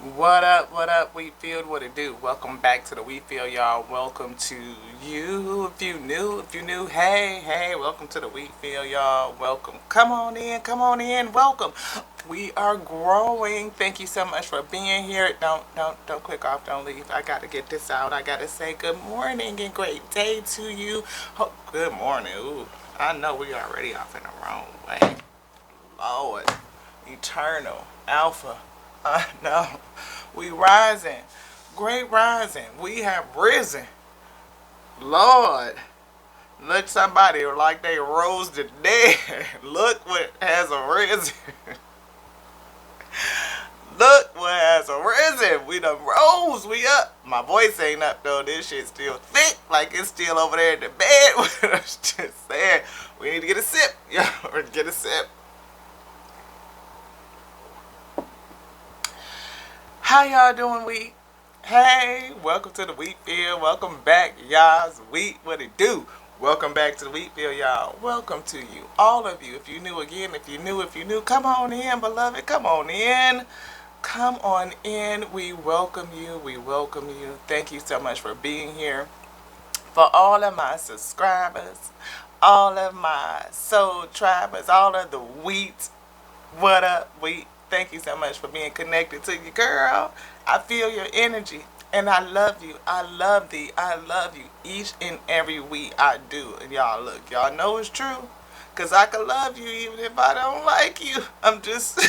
What up, Wheatfield? What it do? Welcome back to the Wheatfield, y'all. Welcome to you. If you new, hey, welcome to the Wheatfield, y'all. Welcome. Come on in, welcome. We are growing. Thank you so much for being here. Don't click off, don't leave. I gotta get this out. I gotta say good morning and great day to you. Oh, good morning. Ooh, I know we already off in the wrong way. Lord, eternal, alpha. I know. We rising. Great rising. We have risen. Lord. Look somebody like they rose the dead. Look what has arisen. Look what has arisen. We done rose. We up. My voice ain't up though. This shit still thick. Like it's still over there in the bed. I was just saying. We need to get a sip. Yeah, or get a sip. How y'all doing, Wheat? Hey, welcome to the Wheat Field. Welcome back, y'all's Wheat. What it do? Welcome back to the Wheat Field, y'all. Welcome to you, all of you. If you new again, if you new, come on in, beloved. Come on in. Come on in. We welcome you. We welcome you. Thank you so much for being here. For all of my subscribers, all of my soul tribers, all of the Wheat. What up, Wheat? Thank you so much for being connected to you, girl. I feel your energy. And I love you. I love thee. I love you. Each and every week I do. And y'all look, y'all know it's true. Because I can love you even if I don't like you. I'm just...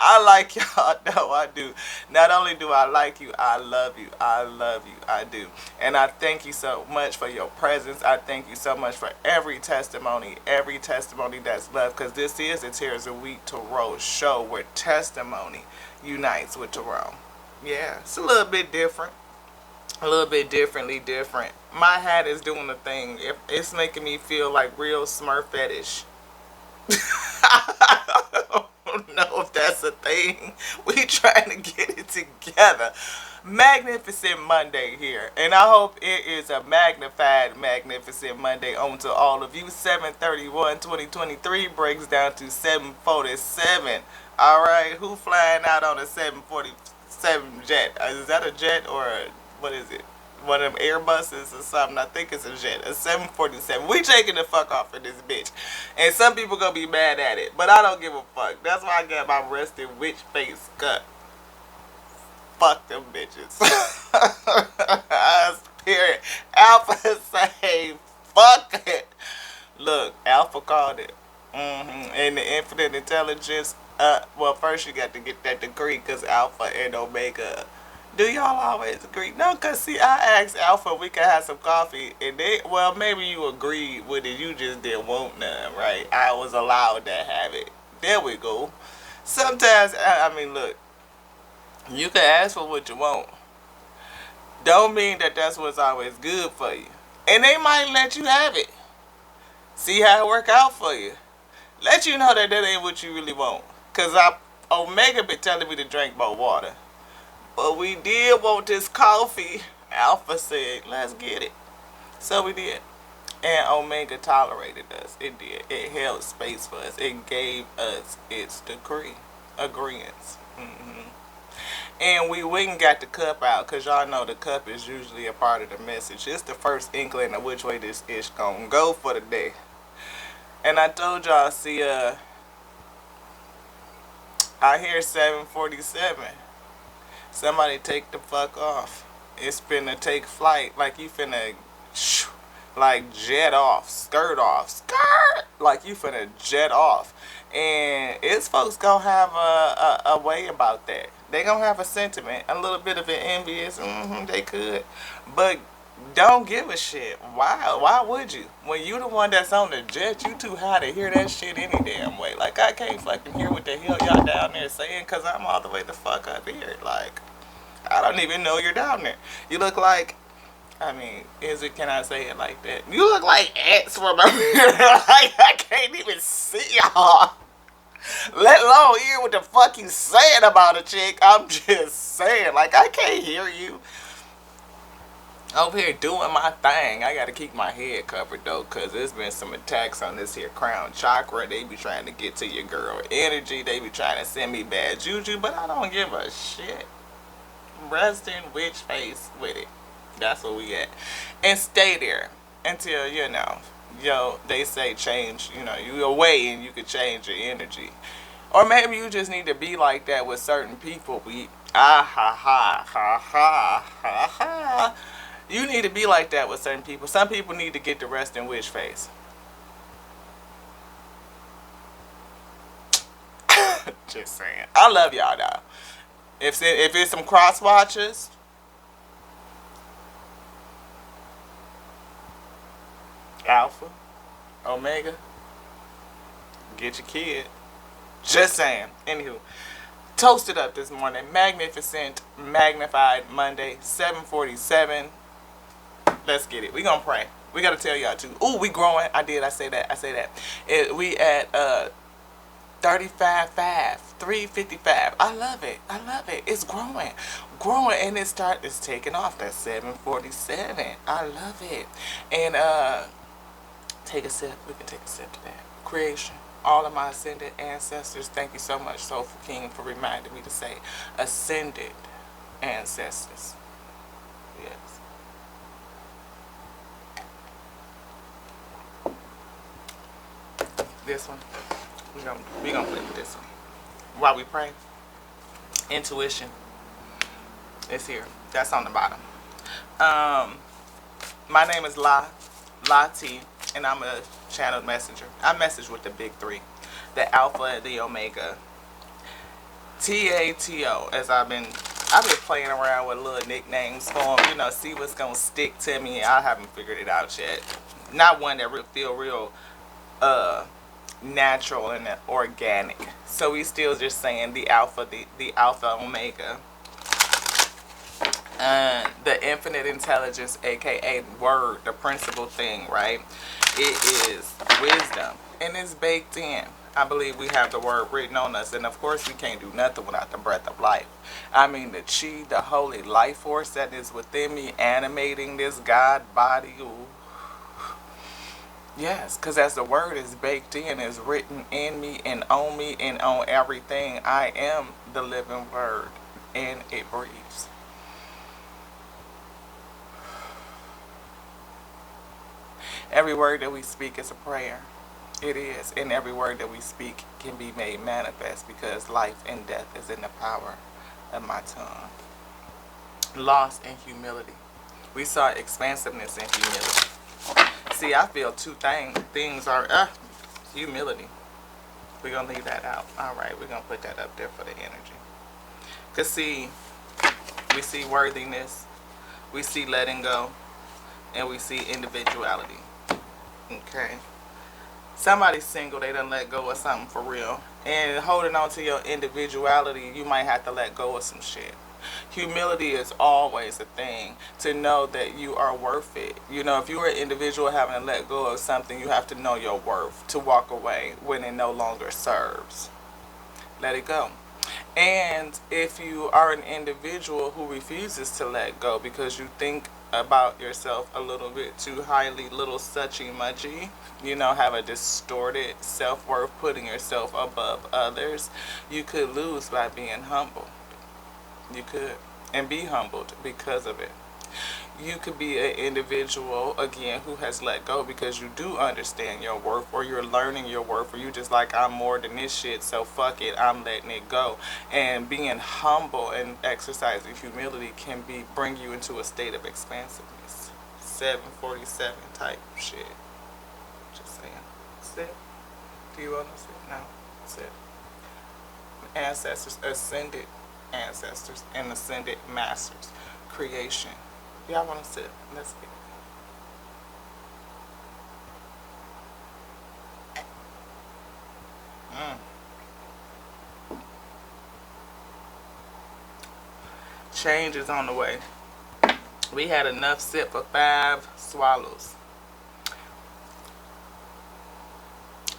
I like y'all. No, I do. Not only do I like you, I love you. I love you. I do. And I thank you so much for your presence. I thank you so much for every testimony that's left. Because this is a Tears a Week Tarot show where testimony unites with tarot. Yeah, it's a little bit different. A little bit different. My hat is doing the thing. It's making me feel like real Smurf fetish. I don't know if that's a thing. We trying to get it together. Magnificent Monday here. And I hope it is a magnified Magnificent Monday on to all of you. 7/31/2023 breaks down to 7:47. Alright, who flying out on a 747 jet? Is that a jet or what is it? One of them Airbuses or something. I think it's a jet. A 747. We taking the fuck off of this bitch. And some people gonna be mad at it. But I don't give a fuck. That's why I got my rested witch face cut. Fuck them bitches. Spirit. Alpha say fuck it. Look, Alpha called it. And the infinite intelligence. Well, first you got to get that degree because Alpha and Omega. Do y'all always agree? No, because see, I asked Alpha we could have some coffee, and well, maybe you agreed with it. You just didn't want none, right? I was allowed to have it. There we go. Sometimes, I mean, look, you can ask for what you want. Don't mean that that's what's always good for you. And they might let you have it. See how it work out for you. Let you know that ain't what you really want. Because Omega been telling me to drink more water. But we did want this coffee. Alpha said, let's get it. So we did. And Omega tolerated us. It did. It held space for us. It gave us its degree. Agreements. And we went and got the cup out. Because y'all know the cup is usually a part of the message. It's the first inkling of which way this ish gonna go for the day. And I told y'all, see, I hear 747. Somebody take the fuck off. It's finna take flight. Like you finna, like jet off, skirt. Like you finna jet off. And it's folks gonna have a way about that. They gonna have a sentiment, a little bit of an envious. They could, but don't give a shit. Why? Why would you? When you the one that's on the jet, you too high to hear that shit any damn way. Like I can't fucking hear what the hell y'all down there saying, cause I'm all the way the fuck up here. Like I don't even know you're down there. You look like, I mean, can I say it like that? You look like ants from up here. Like I can't even see y'all. Let alone hear what the fuck you saying about a chick. I'm just saying, like I can't hear you. Over here doing my thing. I gotta keep my head covered though, cause there's been some attacks on this here crown chakra. They be trying to get to your girl energy. They be trying to send me bad juju, but I don't give a shit. Rest in witch face with it. That's where we at. And stay there until, yo, they say change, you away and you can change your energy. Or maybe you just need to be like that with certain people. Ha ha ha ha ha ha. You need to be like that with certain people. Some people need to get the rest in witch face. Just saying. I love y'all though. If it's some cross watchers, Alpha, Omega, get your kid. Just saying. Anywho, toasted up this morning. Magnificent, magnified Monday, 7:47. Let's get it. We gonna pray. We gotta tell y'all too. Ooh, we growing. I say that. We at 35.5, 3:55. I love it. It's growing, and it's taking off. That's 7:47. I love it. And take a sip. We can take a sip to that. Creation. All of my ascended ancestors, thank you so much, Soulful King, for reminding me to say ascended ancestors. Yes. This one. We gonna play with this one. While we pray. Intuition is here. That's on the bottom. My name is La T, and I'm a channeled messenger. I message with the big three, the Alpha and the Omega. TATO. As I've been playing around with little nicknames for them, see what's gonna stick to me. I haven't figured it out yet. Not one that feel real natural and organic. So we still just saying the Alpha, the Alpha Omega. The infinite intelligence, aka word, the principal thing, right? It is wisdom, and it's baked in. I believe we have the word written on us, and of course we can't do nothing without the breath of life. I mean, the chi, the holy life force that is within me, animating this God body. Ooh. Yes, because as the word is baked in, is written in me and on everything, I am the living word, and it breathes. Every word that we speak is a prayer. It is. And every word that we speak can be made manifest, because life and death is in the power of my tongue. Loss and humility. We saw expansiveness and humility. See, I feel two things are humility. We're going to leave that out. Alright, we're going to put that up there for the energy. Because see, we see worthiness, we see letting go, and we see individuality. Okay. Somebody's single, they done let go of something for real. And holding on to your individuality, you might have to let go of some shit. Humility is always a thing, to know that you are worth it. If you're an individual having to let go of something, you have to know your worth, to walk away when it no longer serves. Let it go. And if you are an individual who refuses to let go because you think about yourself a little bit too highly, little suchy muchy, have a distorted self-worth, putting yourself above others, you could lose by being humble. You could. And be humbled because of it. You could be an individual, again, who has let go because you do understand your worth, or you're learning your worth, or you just like, I'm more than this shit, so fuck it, I'm letting it go. And being humble and exercising humility can bring you into a state of expansiveness. 747 type shit. Just saying. Sit. Do you want to sit? No. Sit. Ancestors, ascended ancestors, and ascended masters. Creation. Y'all want to sit? Let's get it. Change is on the way. We had enough sip for 5 swallows.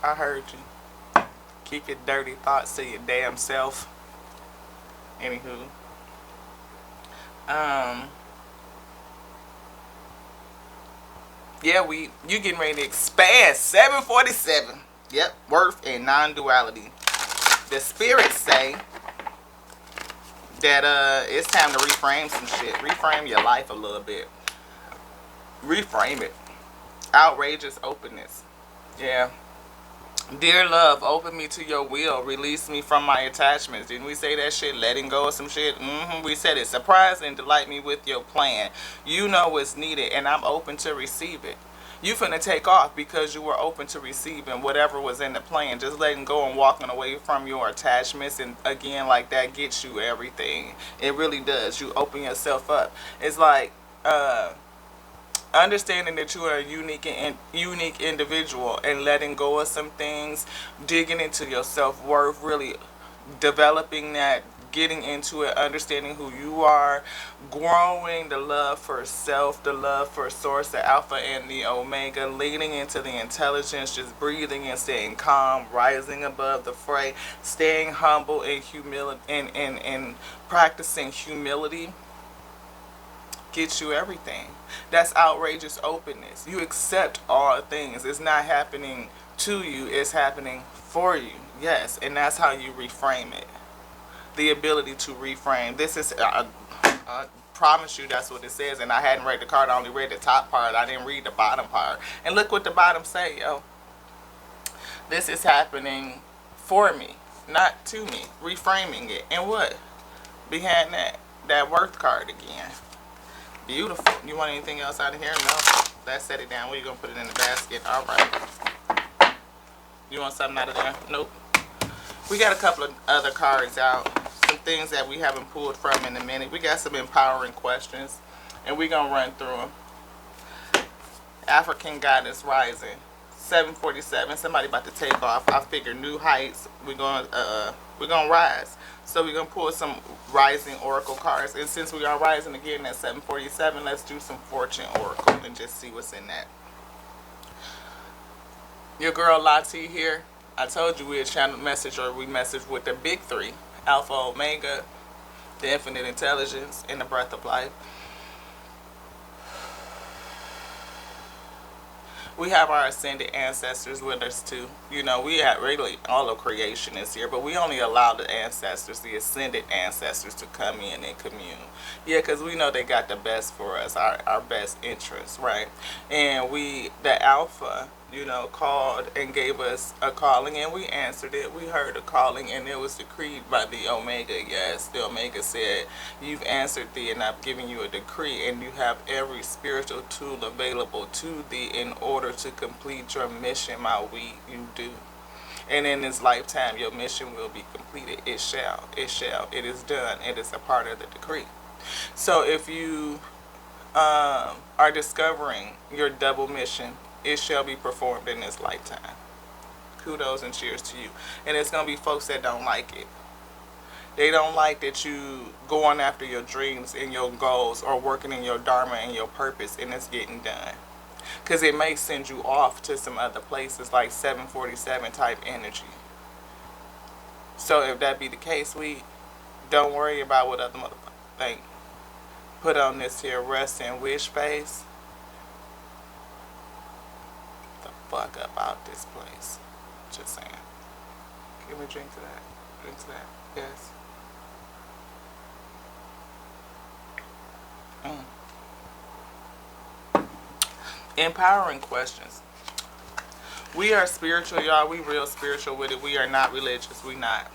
I heard you. Keep your dirty thoughts to your damn self. Anywho. Yeah, you getting ready to expand. 747. Yep, worth and non-duality. The spirits say that it's time to reframe some shit. Reframe your life a little bit. Reframe it. Outrageous openness. Yeah. Dear love, open me to your will. Release me from my attachments. Didn't we say that shit? Letting go of some shit? We said it. Surprise and delight me with your plan. You know what's needed, and I'm open to receive it. You finna take off because you were open to receiving whatever was in the plan. Just letting go and walking away from your attachments, and again, like that gets you everything. It really does. You open yourself up. It's like understanding that you are a unique individual, and letting go of some things, digging into your self-worth, really developing that, getting into it, understanding who you are, growing the love for self, the love for source, the alpha and the omega, leaning into the intelligence, just breathing and staying calm, rising above the fray, staying humble and humility, and practicing humility gets you everything. That's outrageous openness. You accept all things. It's not happening to you, it's happening for you. Yes, and that's how you reframe it. The ability to reframe. This is, I promise you that's what it says. And I hadn't read the card, I only read the top part. I didn't read the bottom part. And look what the bottom say, yo. This is happening for me, not to me. Reframing it. And what? Behind that worth card again. Beautiful. You want anything else out of here? No. Let's set it down. Where you going to put it in the basket? All right. You want something out of there? Nope. We got a couple of other cards out. Some things that we haven't pulled from in a minute. We got some empowering questions, and we're going to run through them. African Goddess Rising. 747. Somebody about to take off. I figure new heights. We're going to rise. So we're going to pull some rising oracle cards. And since we are rising again at 747, let's do some fortune oracle and just see what's in that. Your girl Lati here. I told you we had channeled message, or we messaged with the big three. Alpha, Omega, the infinite intelligence, and the breath of life. We have our ascended ancestors with us too. You know, we have really all of creation is here, but we only allow the ancestors, the ascended ancestors, to come in and commune. Yeah, because we know they got the best for us, our best interests, right? And we, the alpha, you know, called and gave us a calling, and we answered it. We heard a calling, and it was decreed by the Omega. Yes, the Omega said, you've answered thee, and I've given you a decree, and you have every spiritual tool available to thee in order to complete your mission, my you do. And in this lifetime, your mission will be completed. It shall. It is done. It is a part of the decree. So if you are discovering your double mission, it shall be performed in this lifetime. Kudos and cheers to you. And it's going to be folks that don't like it. They don't like that you going after your dreams and your goals, or working in your dharma and your purpose, and it's getting done. Because it may send you off to some other places, like 747 type energy. So if that be the case, we don't worry about what other motherfuckers think. Put on this here rest and wish face. Fuck up out this place. Just saying. Give me a drink to that. Drink to that. Yes. Empowering questions. We are spiritual, y'all. We real spiritual with it. We are not religious. We not.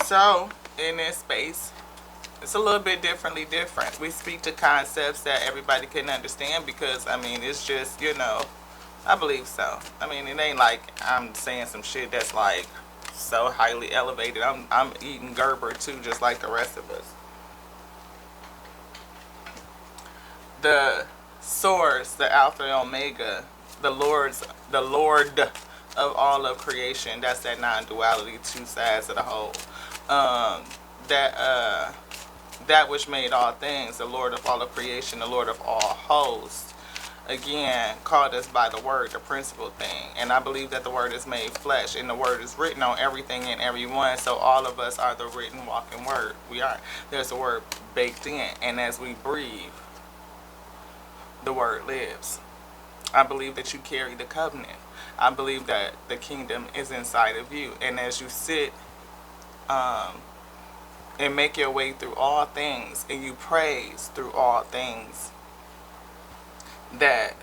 So in this space, it's a little bit different. We speak to concepts that everybody can understand, because, I mean, it's just, you know, I believe so. I mean, it ain't like I'm saying some shit that's like so highly elevated. I'm eating Gerber too, just like the rest of us. The source, the Alpha and Omega, the Lord of all of creation. That's that non-duality, two sides of the whole. That which made all things, the Lord of all of creation, the Lord of all hosts, again, called us by the word, the principal thing. And I believe that the word is made flesh, and the word is written on everything and everyone. So all of us are the written, walking word. We are. There's a word baked in. And as we breathe, the word lives. I believe that you carry the covenant. I believe that the kingdom is inside of you. And as you sit um, and make your way through all things, and you praise through all things, that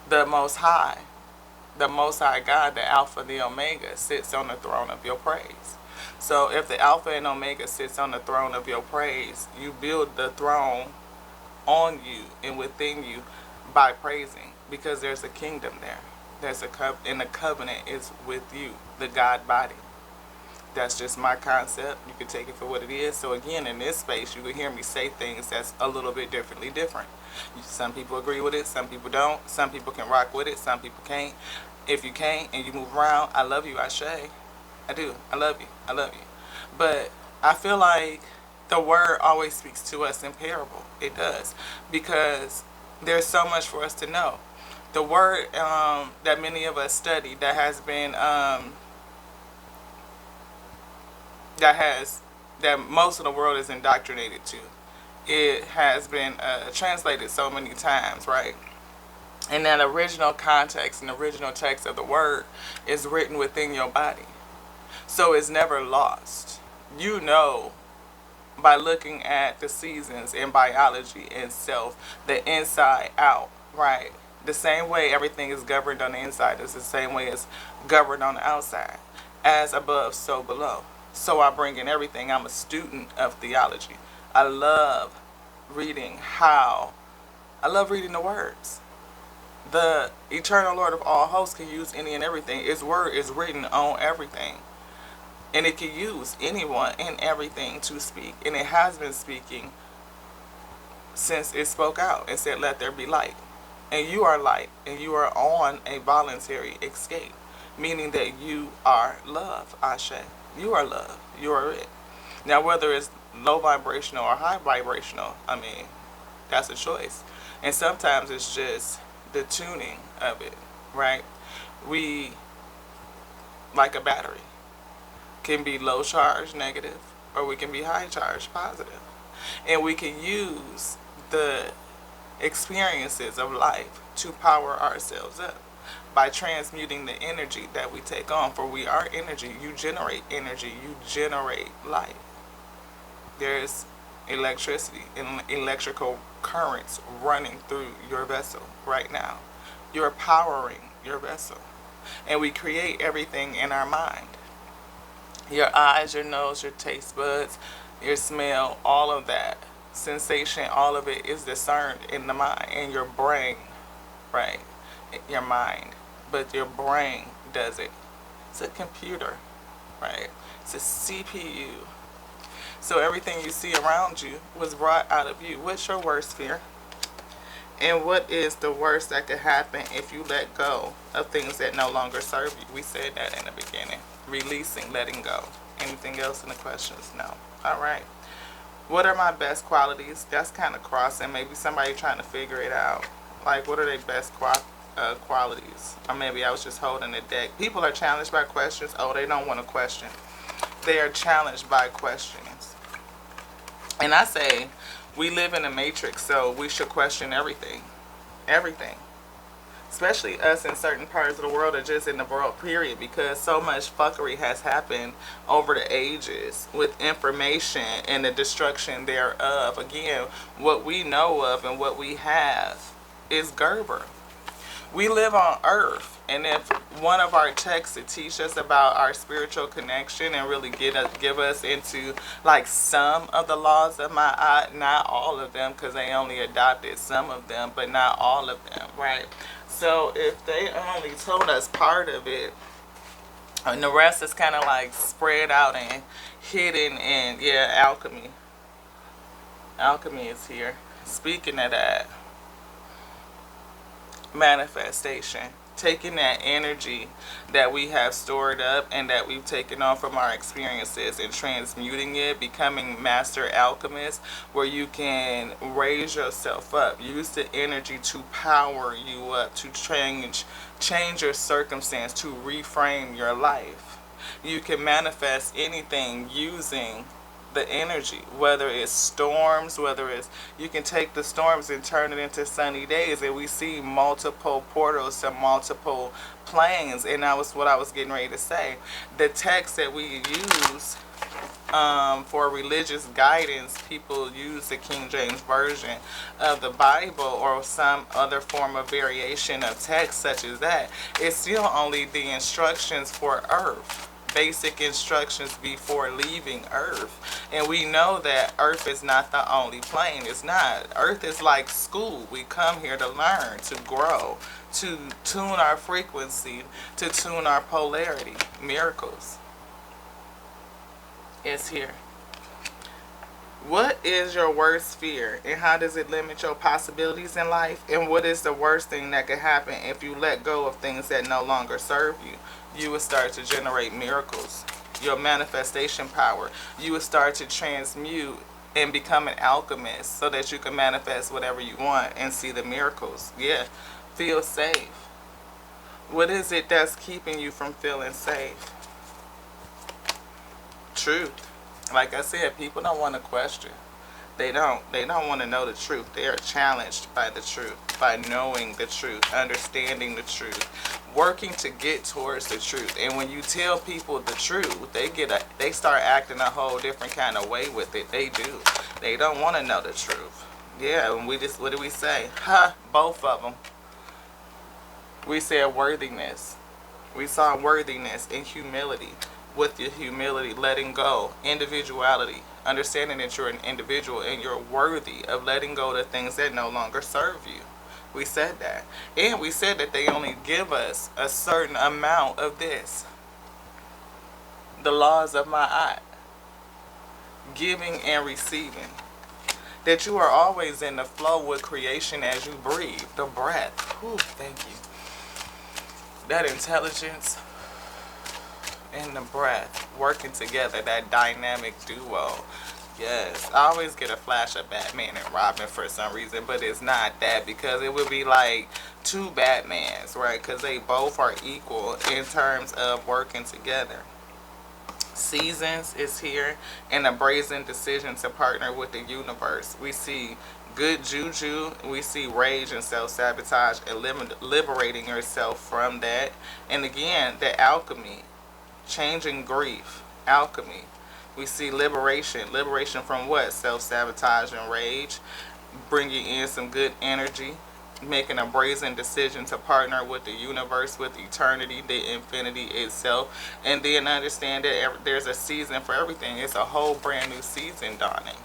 the the Most High God, the Alpha, the Omega, sits on the throne of your praise. So if the Alpha and Omega sits on the throne of your praise, you build the throne on you and within you by praising, because there's a kingdom there. There's and the covenant is with you, the God body. That's just my concept. You can take it for what it is. So again, in this space, you can hear me say things that's a little bit different. Some people agree with it, some people don't. Some people can rock with it, some people can't. If you can't and you move around, I love you, Ashe. I do. I love you. I love you. But I feel like the word always speaks to us in parable. It does. Because there's so much for us to know. The word that many of us study, that has been that most of the world is indoctrinated to, it has been translated so many times, right? And that original context and original text of the word is written within your body. So it's never lost. You know, by looking at the seasons in biology itself, the inside out, right? The same way everything is governed on the inside is the same way it's governed on the outside. As above, so below. So I bring in everything. I'm a student of theology. I love reading the words. The eternal Lord of all hosts can use any and everything. His word is written on everything. And it can use anyone and everything to speak. And it has been speaking since it spoke out and said, let there be light. And you are light. And you are on a voluntary escape. Meaning that you are love, Ashe. You are love. You are it. Now, whether it's low vibrational or high vibrational, I mean, that's a choice. And sometimes it's just the tuning of it, right? We, like a battery, can be low charge, negative, or we can be high charge, positive. And we can use the experiences of life to power ourselves up by transmuting the energy that we take on. For we are energy. You generate energy. You generate light. There's electricity and electrical currents running through your vessel right now. You're powering your vessel. And we create everything in our mind. Your eyes, your nose, your taste buds, your smell, all of that sensation, all of it is discerned in the mind, in your brain, right? Your mind. But your brain does it. It's a computer, right? It's a CPU. So everything you see around you was brought out of you. What's your worst fear? And what is the worst that could happen if you let go of things that no longer serve you? We said that in the beginning. Releasing, letting go. Anything else in the questions? No. All right. What are my best qualities? That's kind of crossing. Maybe somebody trying to figure it out. Like, what are their best qualities? Or maybe I was just holding the deck. People are challenged by questions. Oh, they don't want to question. They are challenged by questions. And I say, we live in a matrix, so we should question everything. Everything. Especially us in certain parts of the world, or just in the world, period, because so much fuckery has happened over the ages with information and the destruction thereof. Again, what we know of and what we have is Gerber. We live on earth, and if one of our texts to teach us about our spiritual connection and really give us into like some of the laws of Ma'at, not all of them, because they only adopted some of them, but not all of them, right? So if they only told us part of it, and the rest is kind of like spread out and hidden, and yeah, alchemy. Alchemy is here. Speaking of that, manifestation, taking that energy that we have stored up and that we've taken on from our experiences and transmuting it, becoming master alchemists, where you can raise yourself up, use the energy to power you up, to change your circumstance, to reframe your life. You can manifest anything using the energy, whether it's storms, whether it's, you can take the storms and turn it into sunny days, and we see multiple portals to multiple planes. And that was what I was getting ready to say. The text that we use for religious guidance, people use the King James Version of the Bible or some other form of variation of text such as that. It's still only the instructions for earth, basic instructions before leaving earth. And we know that earth is not the only plane. It's not. Earth is like school. We come here to learn, to grow, to tune our frequency, to tune our polarity. Miracles is here. What is your worst fear, and how does it limit your possibilities in life? And what is the worst thing that could happen if you let go of things that no longer serve you? You will start to generate miracles. Your manifestation power. You will start to transmute and become an alchemist so that you can manifest whatever you want and see the miracles. Yeah. Feel safe. What is it that's keeping you from feeling safe? Truth. Like I said, people don't want to question. They don't want to know the truth. They are challenged by the truth, by knowing the truth, understanding the truth, working to get towards the truth. And when you tell people the truth, they start acting a whole different kind of way with it. They do. They don't want to know the truth. Yeah, and what do we say? Both of them. We said worthiness. We saw worthiness and humility. With your humility, letting go, individuality, understanding that you're an individual and you're worthy of letting go of the things that no longer serve you. We said that. And we said that they only give us a certain amount of this. The laws of Ma'at. Giving and receiving. That you are always in the flow with creation as you breathe. The breath. Whew, thank you. That intelligence and the breath working together, that dynamic duo. Yes, I always get a flash of Batman and Robin for some reason, but it's not that, because it would be like two Batmans, right? Because they both are equal in terms of working together. Seasons is here, and a brazen decision to partner with the universe. We see good juju, we see rage and self-sabotage, and liberating yourself from that. And again, the alchemy. Changing grief, alchemy. We see liberation. Liberation from what? Self-sabotage and rage. Bringing in some good energy. Making a brazen decision to partner with the universe, with eternity, the infinity itself. And then understand that there's a season for everything. It's a whole brand new season dawning.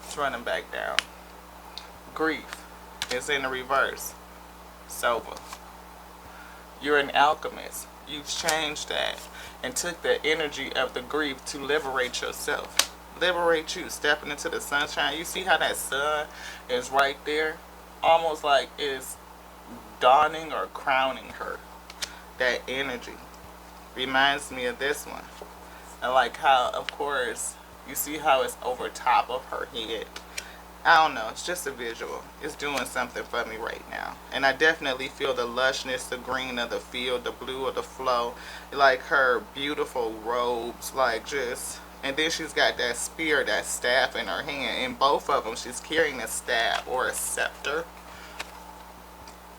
It's running back down. Grief is in the reverse. Sober. You're an alchemist. You've changed that and took the energy of the grief to liberate yourself. Liberate you, stepping into the sunshine. You see how that sun is right there? Almost like it's dawning or crowning her. That energy reminds me of this one. And like how, of course, you see how it's over top of her head. I don't know, it's just a visual. It's doing something for me right now. And I definitely feel the lushness, the green of the field, the blue of the flow. Like her beautiful robes, like just... And then she's got that spear, that staff in her hand. In both of them, she's carrying a staff or a scepter.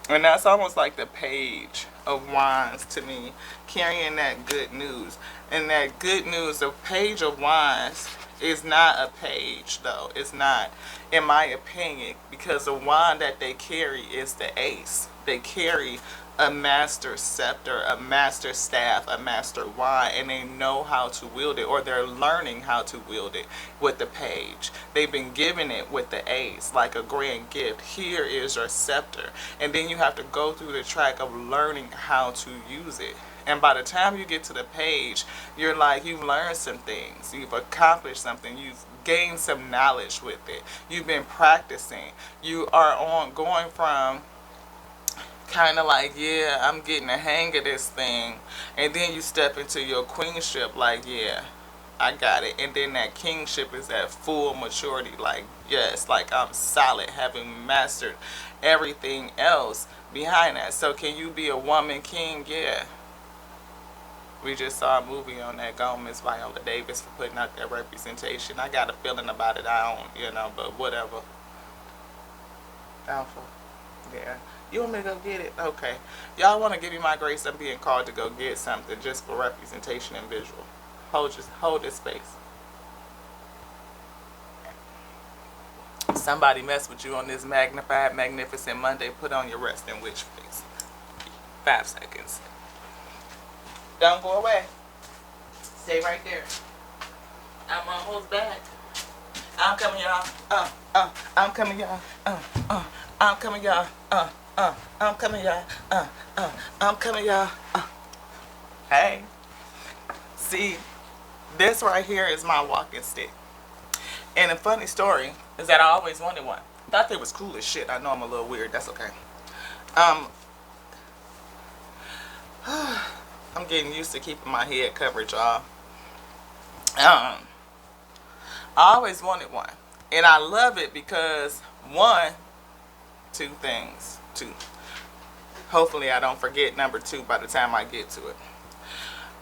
And that's almost like the page of wands to me, carrying that good news. And that good news, the page of wands is not a page, though. It's not, in my opinion, because the wand that they carry is the ace. They carry a master scepter, a master staff, a master wand, and they know how to wield it, or they're learning how to wield it with the page. They've been given it with the ace, like a grand gift. Here is your scepter. And then you have to go through the track of learning how to use it. And by the time you get to the page, you're like, you've learned some things. You've accomplished something. You've gained some knowledge with it. You've been practicing. You are going from kind of like, yeah, I'm getting the hang of this thing. And then you step into your queenship like, yeah, I got it. And then that kingship is at full maturity. Like, yes, like I'm solid, having mastered everything else behind that. So can you be a woman king? Yeah. We just saw a movie on that Gomez Viola Davis for putting out that representation. I got a feeling about it. I don't, but whatever. Alpha. Yeah. You want me to go get it? Okay. Y'all want to give me my grace? I'm being called to go get something just for representation and visual. Hold this space. Somebody mess with you on this magnified, magnificent Monday. Put on your resting witch face. 5 seconds. Don't go away. Stay right there. I'm almost back. I'm coming, y'all. I'm coming, y'all. I'm coming, y'all. I'm coming, y'all. I'm coming, y'all. Hey. See, this right here is my walking stick. And the funny story is that I always wanted one. Thought they was cool as shit. I know I'm a little weird. That's okay. I'm getting used to keeping my head covered, y'all. I always wanted one. And I love it because, two things. Hopefully I don't forget number 2 by the time I get to it.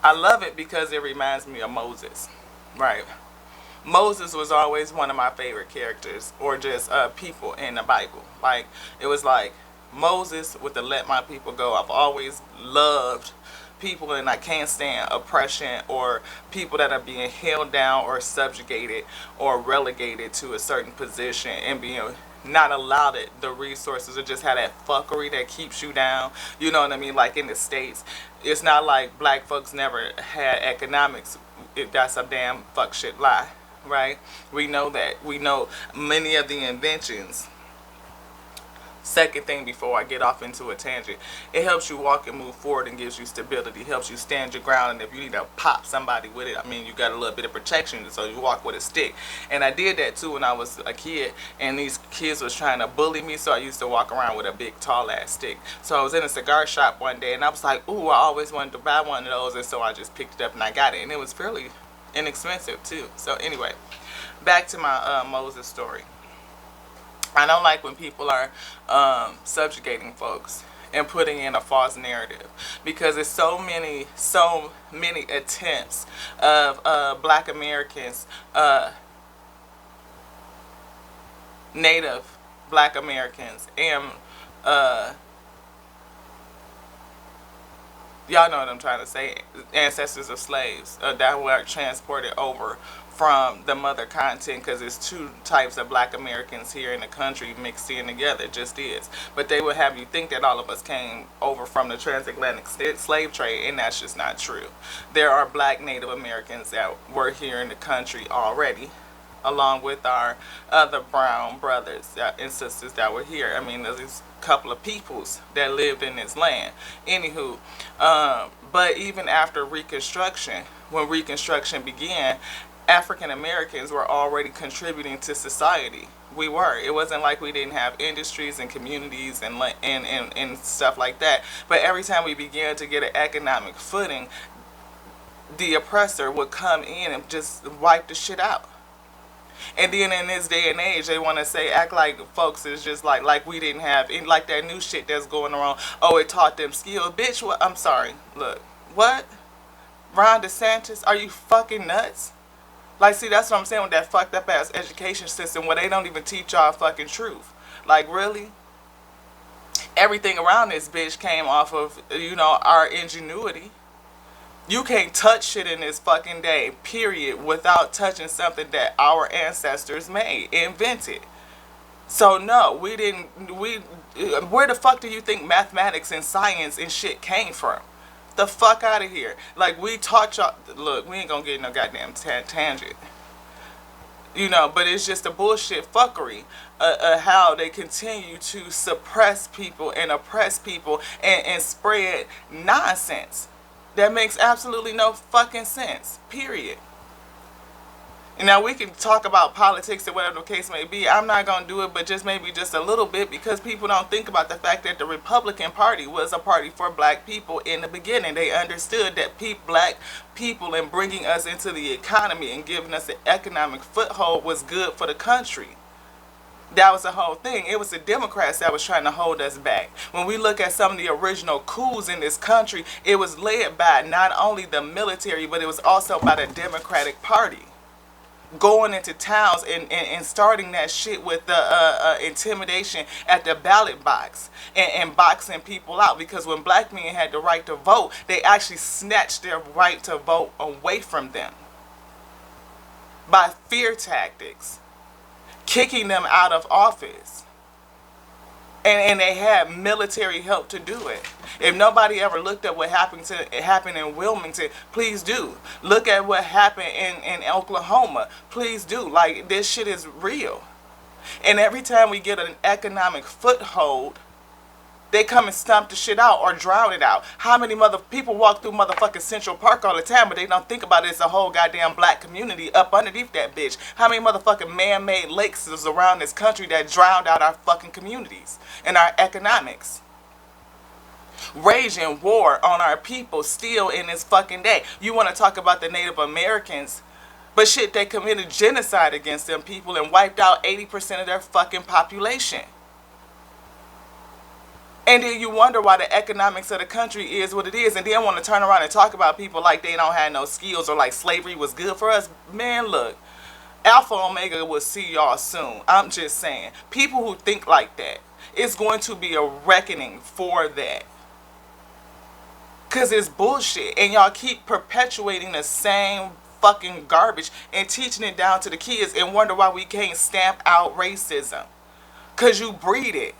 I love it because it reminds me of Moses. Right. Moses was always one of my favorite characters, or just people in the Bible. Like, it was like Moses with the let my people go. I've always loved people, and I can't stand oppression or people that are being held down or subjugated or relegated to a certain position and being not allowed the resources, or just have that fuckery that keeps you down. You know what I mean? Like in the States, it's not like black folks never had economics. That's a damn fuck shit lie. Right? We know that. We know many of the inventions. Second thing before I get off into a tangent, it helps you walk and move forward and gives you stability. It helps you stand your ground, and if you need to pop somebody with it, I mean, you got a little bit of protection, so you walk with a stick. And I did that too when I was a kid, and these kids was trying to bully me, so I used to walk around with a big tall ass stick. So I was in a cigar shop one day, and I was like, ooh, I always wanted to buy one of those, and so I just picked it up and I got it, and it was fairly inexpensive too. So anyway, back to my Moses story. I don't like when people are subjugating folks and putting in a false narrative, because it's so many attempts of black Americans, native black Americans, and y'all know what I'm trying to say, ancestors of slaves that were transported over from the mother continent, because there's 2 types of black Americans here in the country mixed in together. It just is. But they would have you think that all of us came over from the transatlantic slave trade, and that's just not true. There are black Native Americans that were here in the country already, along with our other brown brothers and sisters that were here. I mean, there's a couple of peoples that lived in this land. Anywho, but even after Reconstruction, when Reconstruction began, African Americans were already contributing to society. We were. It wasn't like we didn't have industries and communities and stuff like that. But every time we began to get an economic footing, the oppressor would come in and just wipe the shit out. And then in this day and age, they want to act like folks is just like we didn't have, like that new shit that's going around. Oh, it taught them skills. Bitch, what? I'm sorry. Look, what? Ron DeSantis, are you fucking nuts? Like, see, that's what I'm saying with that fucked up ass education system where they don't even teach y'all fucking truth. Like, really? Everything around this bitch came off of, our ingenuity. You can't touch shit in this fucking day, period, without touching something that our ancestors invented. So no, where the fuck do you think mathematics and science and shit came from? The fuck out of here. Like, we taught y'all, look, we ain't gonna get no goddamn tangent. But it's just a bullshit fuckery, how they continue to suppress people and oppress people and spread nonsense that makes absolutely no fucking sense, period. And now we can talk about politics or whatever the case may be. I'm not going to do it, but maybe just a little bit, because people don't think about the fact that the Republican Party was a party for black people in the beginning. They understood that black people and bringing us into the economy and giving us an economic foothold was good for the country. That was the whole thing. It was the Democrats that was trying to hold us back. When we look at some of the original coups in this country, it was led by not only the military, but it was also by the Democratic Party. Going into towns and starting that shit with the intimidation at the ballot box and boxing people out. Because when black men had the right to vote, they actually snatched their right to vote away from them by fear tactics, kicking them out of office. And they had military help to do it. If nobody ever looked at what happened in Wilmington, please do. Look at what happened in Oklahoma. Please do. Like, this shit is real. And every time we get an economic foothold, they come and stomp the shit out or drown it out. How many people walk through motherfucking Central Park all the time, but they don't think about it as a whole goddamn black community up underneath that bitch? How many motherfucking man-made lakes is around this country that drowned out our fucking communities and our economics? Raging war on our people still in this fucking day. You want to talk about the Native Americans, but shit, they committed genocide against them people and wiped out 80% of their fucking population. And then you wonder why the economics of the country is what it is, and then want to turn around and talk about people like they don't have no skills or like slavery was good for us. Man, look, Alpha Omega will see y'all soon. I'm just saying, people who think like that, it's going to be a reckoning for that. Because it's bullshit, and y'all keep perpetuating the same fucking garbage and teaching it down to the kids and wonder why we can't stamp out racism. Because you breed it.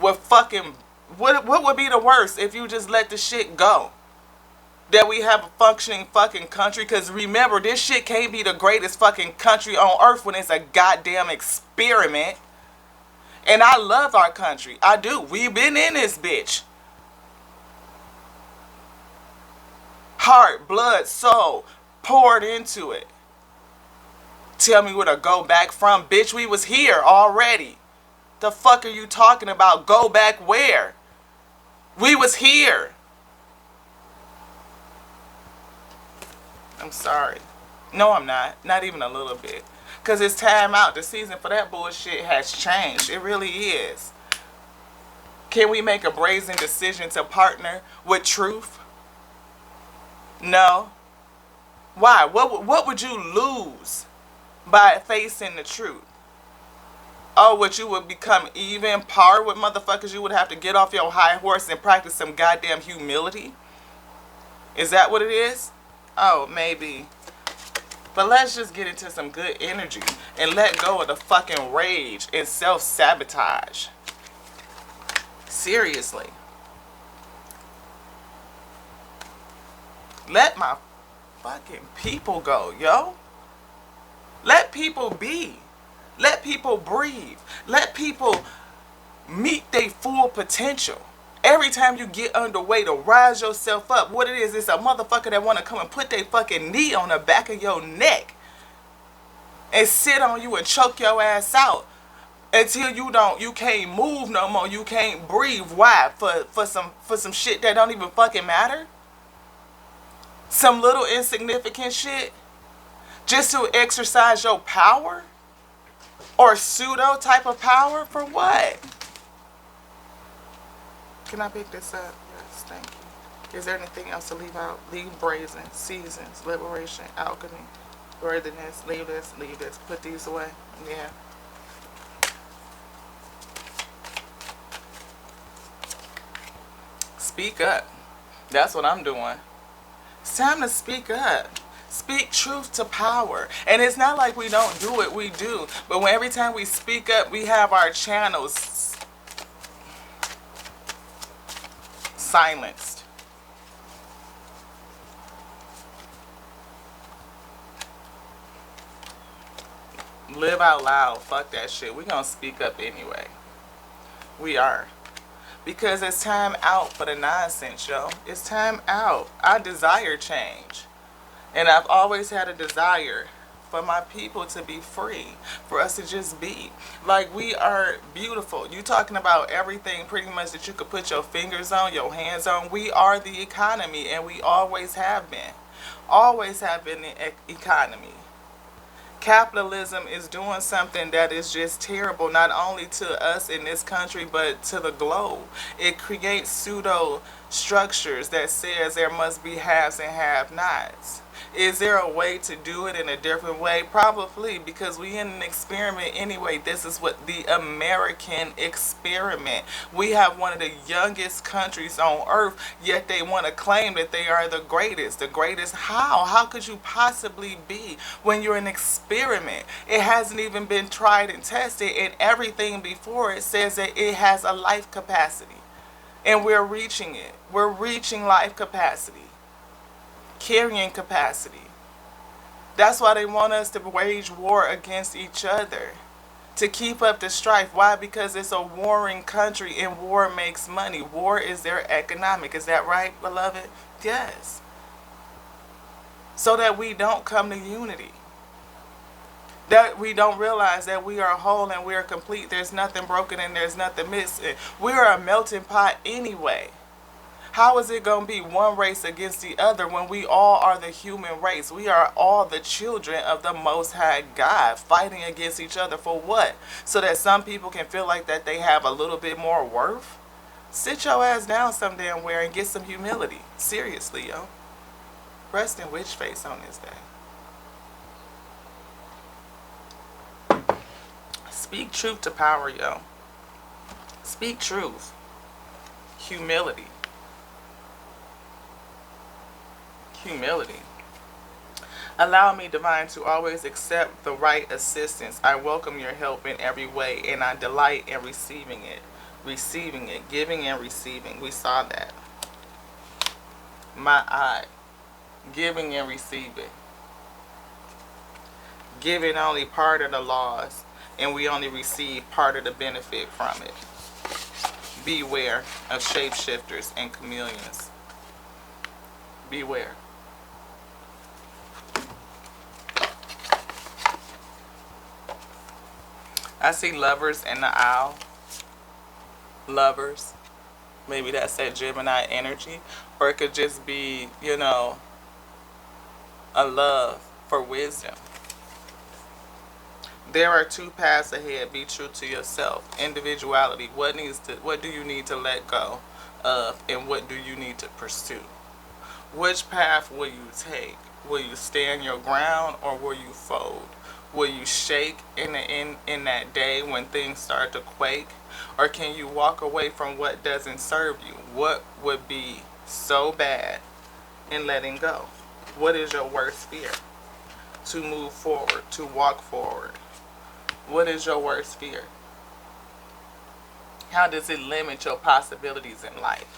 What would be the worst if you just let the shit go? That we have a functioning fucking country? Because remember, this shit can't be the greatest fucking country on earth when it's a goddamn experiment. And I love our country. I do. We've been in this bitch. Heart, blood, soul poured into it. Tell me where to go back from? Bitch, we was here already. The fuck are you talking about? Go back where? We was here. I'm sorry. No, I'm not. Not even a little bit. Because it's time out. The season for that bullshit has changed. It really is. Can we make a brazen decision to partner with truth? No. Why? What would you lose by facing the truth? Oh, what, you would become even par with motherfuckers? You would have to get off your high horse and practice some goddamn humility? Is that what it is? Oh, maybe. But let's just get into some good energy and let go of the fucking rage and self-sabotage. Seriously. Let my fucking people go, yo. Let people be. Let people breathe. Let people meet their full potential. Every time you get underway to rise yourself up, what it is, it's a motherfucker that want to come and put their fucking knee on the back of your neck and sit on you and choke your ass out until you can't move no more. You can't breathe. Why? For some shit that don't even fucking matter? Some little insignificant shit? Just to exercise your power? Or pseudo type of power? For what? Can I pick this up? Yes, thank you. Is there anything else to leave out? Leave brazen, seasons, liberation, alchemy, worthiness. Leave this, leave this. Put these away. Yeah. Speak up. That's what I'm doing. It's time to speak up. Speak truth to power. And it's not like we don't do it, we do. But when every time we speak up, we have our channels silenced. Live out loud. Fuck that shit. We gonna speak up anyway. We are. Because it's time out for the nonsense, yo. It's time out. I desire change. And I've always had a desire for my people to be free, for us to just be. Like, we are beautiful. You talking about everything pretty much that you could put your fingers on, your hands on. We are the economy, and we always have been. Always have been the economy. Capitalism is doing something that is just terrible, not only to us in this country, but to the globe. It creates pseudo structures that says there must be haves and have-nots. Is there a way to do it in a different way? Probably, because we in an experiment anyway. This is what the American experiment. We have one of the youngest countries on earth, yet they want to claim that they are the greatest. The greatest how? How could you possibly be when you're an experiment? It hasn't even been tried and tested, and everything before it says that it has a life capacity. And we're reaching it. We're reaching life capacity, carrying capacity. That's why they want us to wage war against each other, to keep up the strife. Why? Because it's a warring country and war makes money. War is their economic. Is that right, beloved? Yes. So that we don't come to unity. That we don't realize that we are whole and we are complete. There's nothing broken and there's nothing missing. We are a melting pot anyway. How is it going to be one race against the other when we all are the human race? We are all the children of the Most High God, fighting against each other for what? So that some people can feel like that they have a little bit more worth? Sit your ass down some damn where and get some humility. Seriously, yo. Rest in witch face on this day. Speak truth to power, yo. Speak truth. Humility. Humility. Allow me, divine, to always accept the right assistance. I welcome your help in every way, and I delight in receiving it. Receiving it, giving and receiving. We saw that. My eye. Giving and receiving. Giving only part of the loss, and we only receive part of the benefit from it. Beware of shapeshifters and chameleons. Beware. I see lovers in the owl. Lovers. Maybe that's that Gemini energy. Or it could just be, you know, a love for wisdom. There are two paths ahead. Be true to yourself. Individuality. What do you need to let go of, and what do you need to pursue? Which path will you take? Will you stand your ground, or will you fold? Will you shake in that day when things start to quake? Or can you walk away from what doesn't serve you? What would be so bad in letting go? What is your worst fear? To move forward, to walk forward. What is your worst fear? How does it limit your possibilities in life?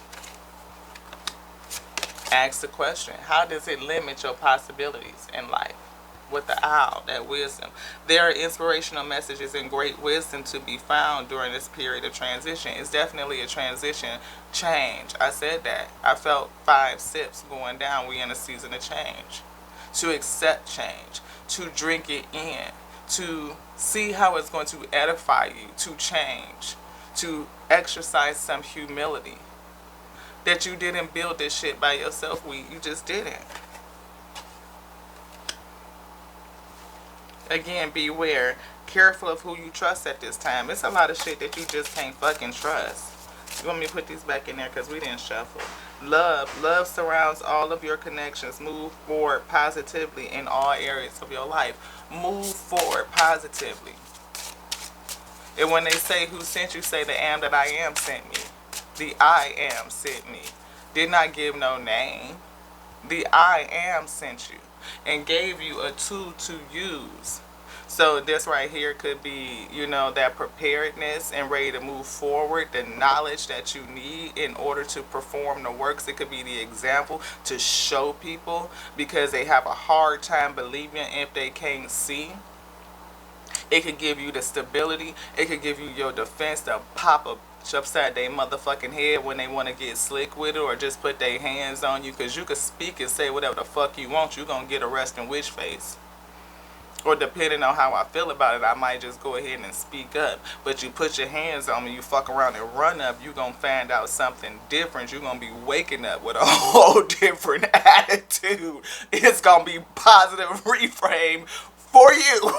Ask the question. How does it limit your possibilities in life? With the owl, that wisdom. There are inspirational messages and great wisdom to be found during this period of transition. It's definitely a transition change. I said that. I felt 5 sips going down. We in a season of change. To accept change. To drink it in. To see how it's going to edify you. To change. To exercise some humility. That you didn't build this shit by yourself. You just didn't. Again, beware. Careful of who you trust at this time. It's a lot of shit that you just can't fucking trust. You want me to put these back in there because we didn't shuffle. Love. Love surrounds all of your connections. Move forward positively in all areas of your life. Move forward positively. And when they say who sent you, say the am that I am sent me. The I am sent me. Did not give no name. The I am sent you and gave you a tool to use. So this right here could be, you know, that preparedness and ready to move forward, the knowledge that you need in order to perform the works. It could be the example to show people because they have a hard time believing if they can't see. It could give you the stability. It could give you your defense to pop up upside their motherfucking head when they want to get slick with it, or just put their hands on you, because you could speak and say whatever the fuck you want. You're going to get a resting witch face. Or depending on how I feel about it, I might just go ahead and speak up. But you put your hands on me, you fuck around and run up, you're going to find out something different. You're going to be waking up with a whole different attitude. It's going to be positive reframe for you.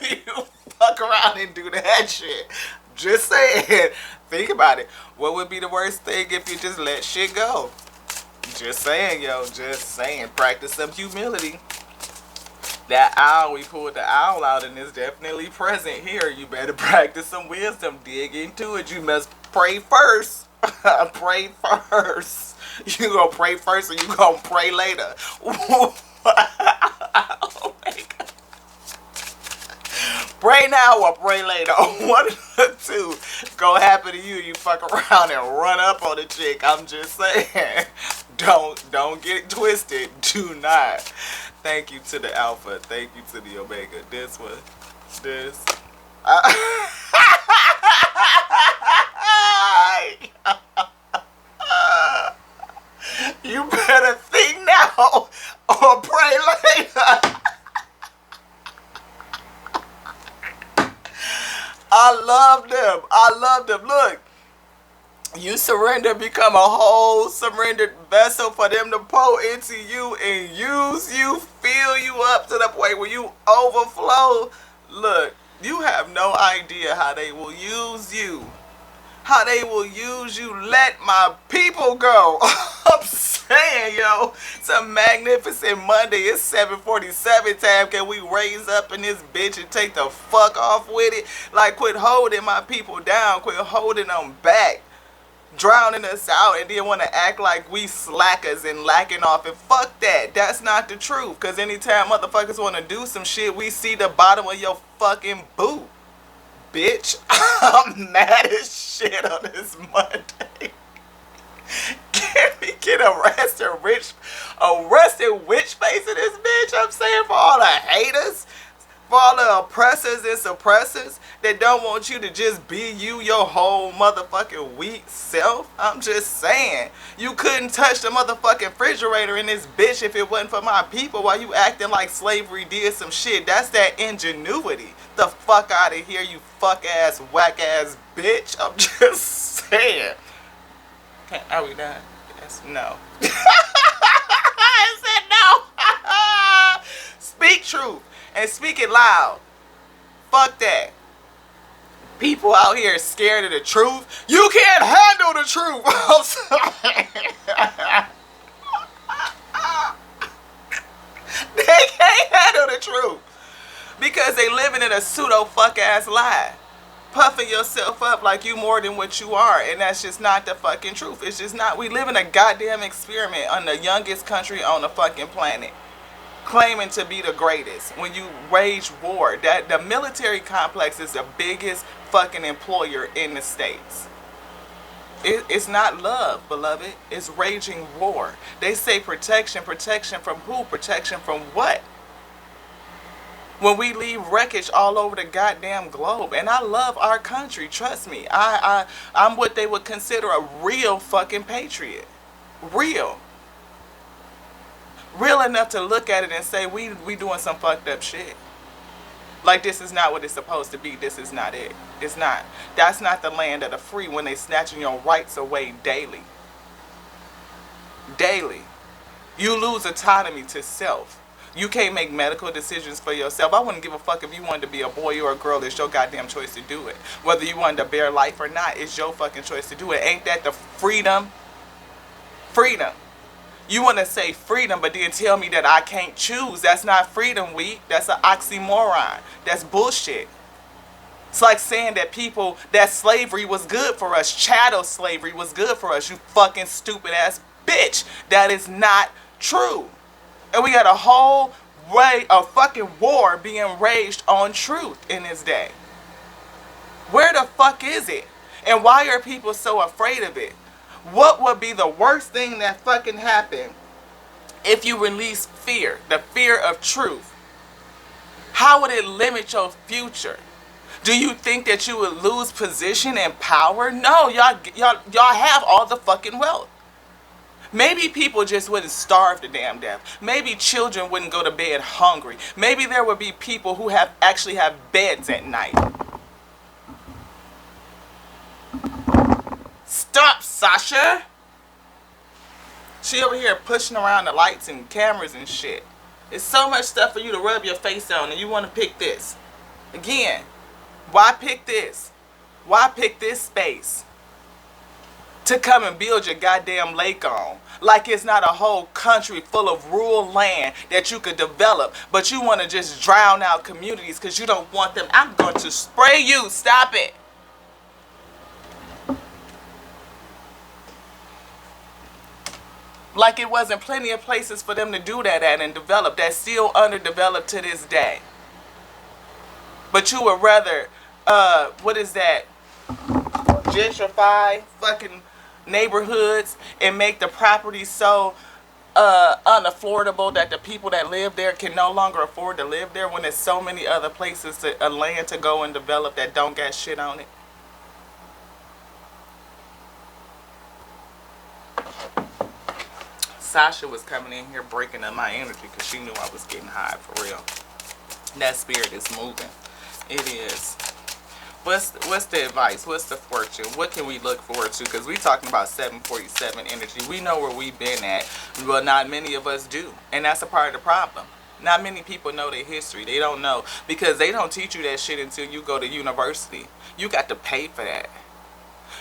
You fuck around and do that shit. Just saying. Think about it. What would be the worst thing if you just let shit go? Just saying, yo. Just saying. Practice some humility. That owl, we pulled the owl out and it's definitely present here. You better practice some wisdom. Dig into it. You must pray first. Pray first. You gonna pray first or you gonna pray later? Oh my God. Pray now or pray later. One of the two gonna happen to you. You fuck around and run up on the chick. I'm just saying. Don't get it twisted. Do not. Thank you to the Alpha. Thank you to the Omega. This one. This. You better think now or pray later. I love them. I love them. Look, you surrender, become a whole surrendered vessel for them to pour into you and use you, fill you up to the point where you overflow. Look, you have no idea how they will use you. How they will use you. Let my people go. I'm saying, yo, it's a magnificent Monday. It's 7:47 time. Can we raise up in this bitch and take the fuck off with it? Like, quit holding my people down. Quit holding them back. Drowning us out and then want to act like we slackers and lacking off, and fuck that. That's not the truth. Because anytime motherfuckers want to do some shit, we see the bottom of your fucking boot. Bitch, I'm mad as shit on this Monday. Can we get arrested witch face in this bitch? I'm saying, for all the haters, for all the oppressors and suppressors that don't want you to just be you, your whole motherfucking weak self. I'm just saying, you couldn't touch the motherfucking refrigerator in this bitch if it wasn't for my people while you acting like slavery did some shit. That's that ingenuity. The fuck out of here, you fuck ass, whack ass bitch. I'm just saying. Okay, are we done? Yes, no. I said no. Speak truth and speak it loud. Fuck that. People out here scared of the truth. You can't handle the truth. I'm sorry. They can't handle the truth. Because they living in a pseudo fuck ass lie. Puffing yourself up like you more than what you are. And that's just not the fucking truth. It's just not. We live in a goddamn experiment on the youngest country on the fucking planet. Claiming to be the greatest. When you wage war. That the military complex is the biggest fucking employer in the States. It's not love, beloved. It's raging war. They say protection. Protection from who? Protection from what? When we leave wreckage all over the goddamn globe. And I love our country, trust me. I'm what they would consider a real fucking patriot. Real. Real enough to look at it and say, we doing some fucked up shit. Like, this is not what it's supposed to be. This is not it. It's not. That's not the land of the free when they snatching your rights away daily. Daily. You lose autonomy to self. You can't make medical decisions for yourself. I wouldn't give a fuck if you wanted to be a boy or a girl. It's your goddamn choice to do it. Whether you wanted to bear life or not, it's your fucking choice to do it. Ain't that the freedom? Freedom. You want to say freedom, but then tell me that I can't choose. That's not freedom, That's an oxymoron. That's bullshit. It's like saying that that slavery was good for us. Chattel slavery was good for us. You fucking stupid ass bitch. That is not true. And we got a whole fucking war being raged on truth in this day. Where the fuck is it? And why are people so afraid of it? What would be the worst thing that fucking happened if you release fear? The fear of truth. How would it limit your future? Do you think that you would lose position and power? No, y'all have all the fucking wealth. Maybe people just wouldn't starve to damn death. Maybe children wouldn't go to bed hungry. Maybe there would be people who actually have beds at night. Stop, Sasha! She over here pushing around the lights and cameras and shit. It's so much stuff for you to rub your face on, and you want to pick this. Again, why pick this? Why pick this space to come and build your goddamn lake on? Like it's not a whole country full of rural land that you could develop, but you want to just drown out communities because you don't want them. I'm going to spray you. Stop it. Like it wasn't plenty of places for them to do that at and develop. That's still underdeveloped to this day. But you would rather, what is that? Gentrify fucking neighborhoods and make the property so unaffordable that the people that live there can no longer afford to live there when there's so many other places to land to go and develop that don't got shit on it. Sasha was coming in here breaking up my energy because she knew I was getting high for real. That spirit is moving. It is. What's the advice? What's the fortune? What can we look forward to? Because we talking about 747 energy. We know where we've been at. Well, not many of us do. And that's a part of the problem. Not many people know their history. They don't know. Because they don't teach you that shit until you go to university. You got to pay for that.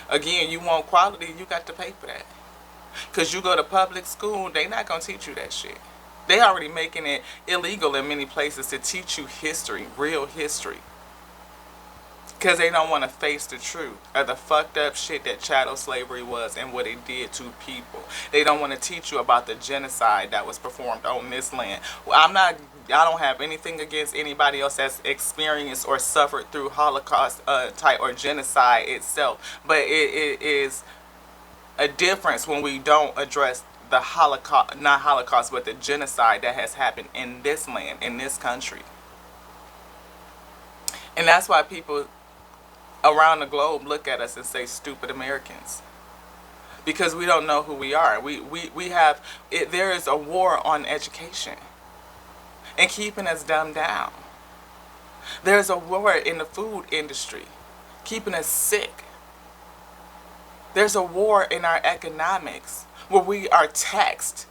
Again, you want quality, you got to pay for that. Because you go to public school, they not going to teach you that shit. They already making it illegal in many places to teach you history, real history. Because they don't want to face the truth of the fucked up shit that chattel slavery was and what it did to people. They don't want to teach you about the genocide that was performed on this land. I don't have anything against anybody else that's experienced or suffered through Holocaust type or genocide itself. But it is a difference when we don't address the Holocaust, not Holocaust, but the genocide that has happened in this land, in this country. And that's why people around the globe look at us and say stupid Americans, because we don't know who we are. We have it, there is a war on education and keeping us dumbed down. There's a war in the food industry keeping us sick. There's a war in our economics where we are taxed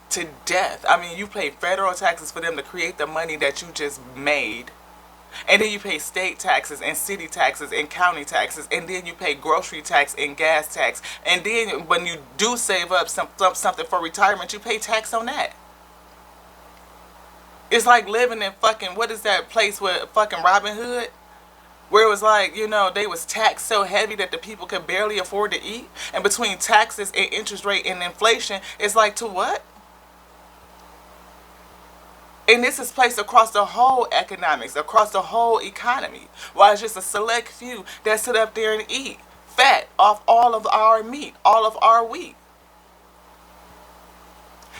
to death. I mean, you pay federal taxes for them to create the money that you just made. And then you pay state taxes and city taxes and county taxes, and then you pay grocery tax and gas tax. And then when you do save up something for retirement, you pay tax on that. It's like living in fucking, what is that place with fucking Robin Hood? Where it was like, you know, they was taxed so heavy that the people could barely afford to eat. And between taxes and interest rate and inflation, it's like, to what? And this is placed across the whole economics, across the whole economy. While it's just a select few that sit up there and eat fat off all of our meat, all of our wheat.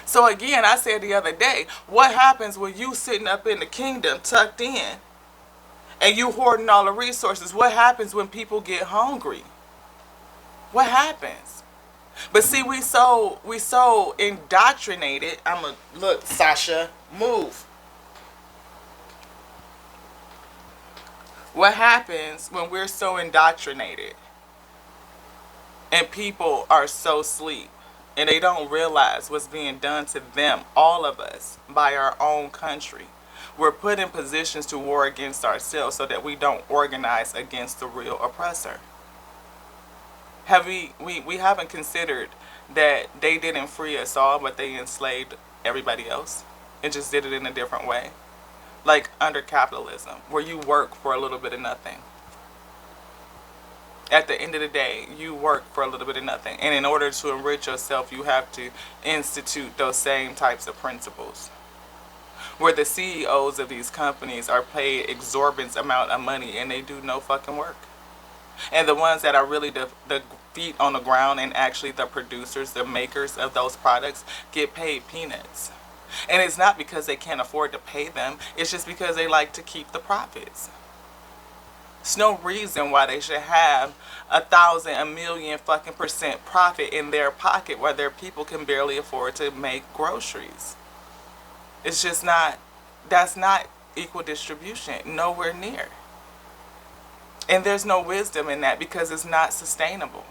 So again, I said the other day, what happens when you sitting up in the kingdom tucked in and you hoarding all the resources? What happens when people get hungry? What happens? But see, we so indoctrinated. Look, Sasha, move. What happens when we're so indoctrinated and people are so asleep and they don't realize what's being done to them, all of us, by our own country? We're put in positions to war against ourselves so that we don't organize against the real oppressor. We haven't considered that they didn't free us all, but they enslaved everybody else and just did it in a different way. Like under capitalism, where you work for a little bit of nothing. At the end of the day, you work for a little bit of nothing. And in order to enrich yourself, you have to institute those same types of principles. Where the CEOs of these companies are paid exorbitant amount of money and they do no fucking work. And the ones that are really the feet on the ground and actually the producers, the makers of those products, get paid peanuts. And it's not because they can't afford to pay them. It's just because they like to keep the profits. There's no reason why they should have 1,000, 1,000,000 fucking % profit in their pocket where their people can barely afford to make groceries. It's just not, that's not equal distribution, nowhere near. And there's no wisdom in that because it's not sustainable.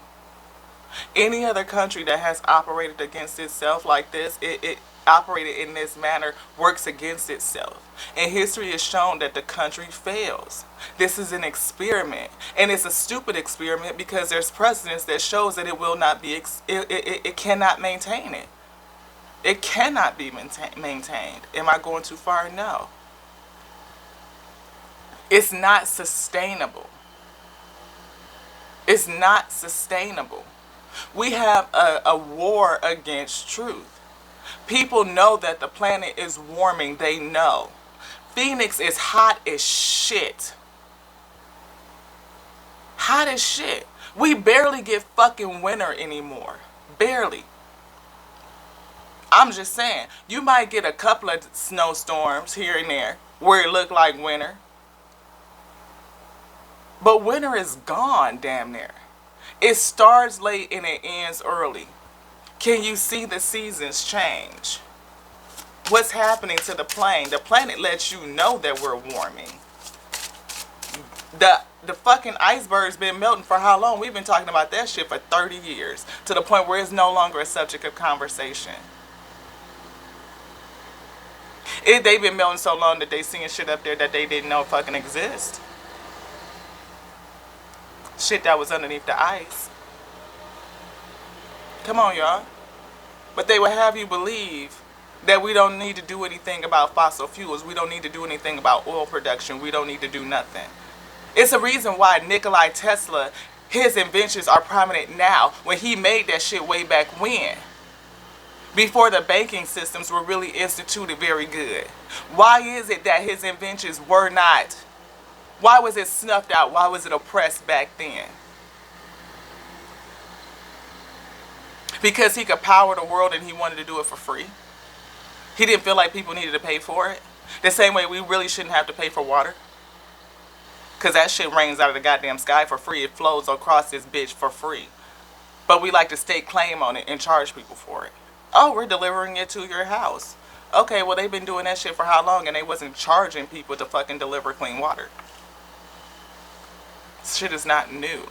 Any other country that has operated against itself like this, operated in this manner works against itself. And history has shown that the country fails. This is an experiment. And it's a stupid experiment because there's precedence that shows that it will not be, it cannot maintain it. It cannot be maintained. Am I going too far? No. It's not sustainable. It's not sustainable. We have a war against truth. People know that the planet is warming. They know. Phoenix is hot as shit. Hot as shit. We barely get fucking winter anymore. Barely. I'm just saying. You might get a couple of snowstorms here and there where it look like winter. But winter is gone damn near. It starts late and it ends early. Can you see the seasons change? What's happening to the plane? The planet lets you know that we're warming. The fucking iceberg's been melting for how long? We've been talking about that shit for 30 years. To the point where it's no longer a subject of conversation. They've been melting so long that they seeing shit up there that they didn't know fucking exist. Shit that was underneath the ice. Come on, y'all. But they will have you believe that we don't need to do anything about fossil fuels. We don't need to do anything about oil production. We don't need to do nothing. It's a reason why Nikola Tesla, his inventions are prominent now when he made that shit way back when. Before the banking systems were really instituted very good. Why is it that his inventions were not? Why was it snuffed out? Why was it oppressed back then? Because he could power the world and he wanted to do it for free. He didn't feel like people needed to pay for it. The same way we really shouldn't have to pay for water. Because that shit rains out of the goddamn sky for free. It flows across this bitch for free. But we like to stake claim on it and charge people for it. Oh, we're delivering it to your house. Okay, well they've been doing that shit for how long and they wasn't charging people to fucking deliver clean water. Shit is not new.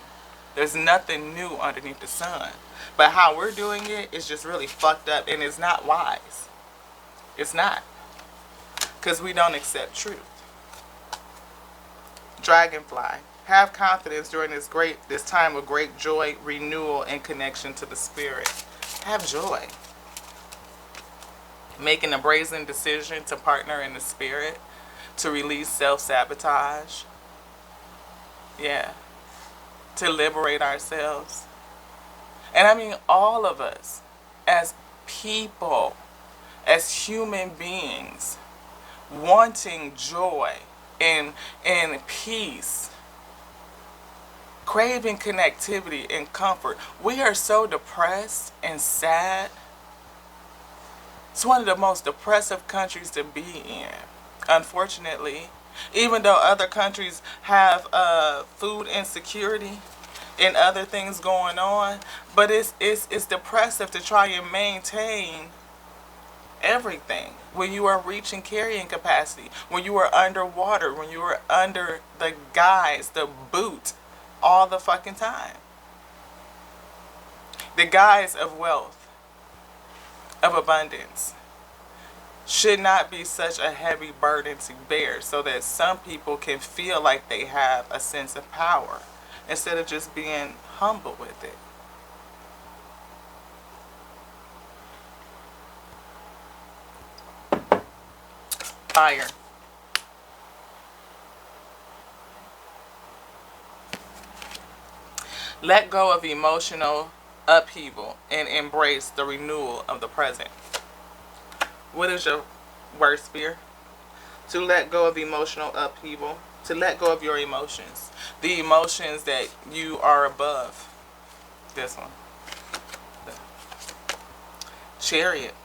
There's nothing new underneath the sun. But how we're doing it is just really fucked up and it's not wise. It's not. Because we don't accept truth. Dragonfly. Have confidence during this time of great joy, renewal, and connection to the spirit. Have joy. Making a brazen decision to partner in the spirit. To release self-sabotage. Yeah. To liberate ourselves. And I mean all of us. As people. As human beings. Wanting joy. And peace. Craving connectivity and comfort. We are so depressed and sad. It's one of the most depressive countries to be in. Unfortunately. Even though other countries have food insecurity and other things going on, but it's depressive to try and maintain everything when you are reaching carrying capacity, when you are underwater, when you are under the guise, the boot, all the fucking time. The guise of wealth, of abundance, should not be such a heavy burden to bear so that some people can feel like they have a sense of power instead of just being humble with it. Fire. Let go of emotional upheaval and embrace the renewal of the present. What is your worst fear? To let go of emotional upheaval. To let go of your emotions. The emotions that you are above. This one. Chariot.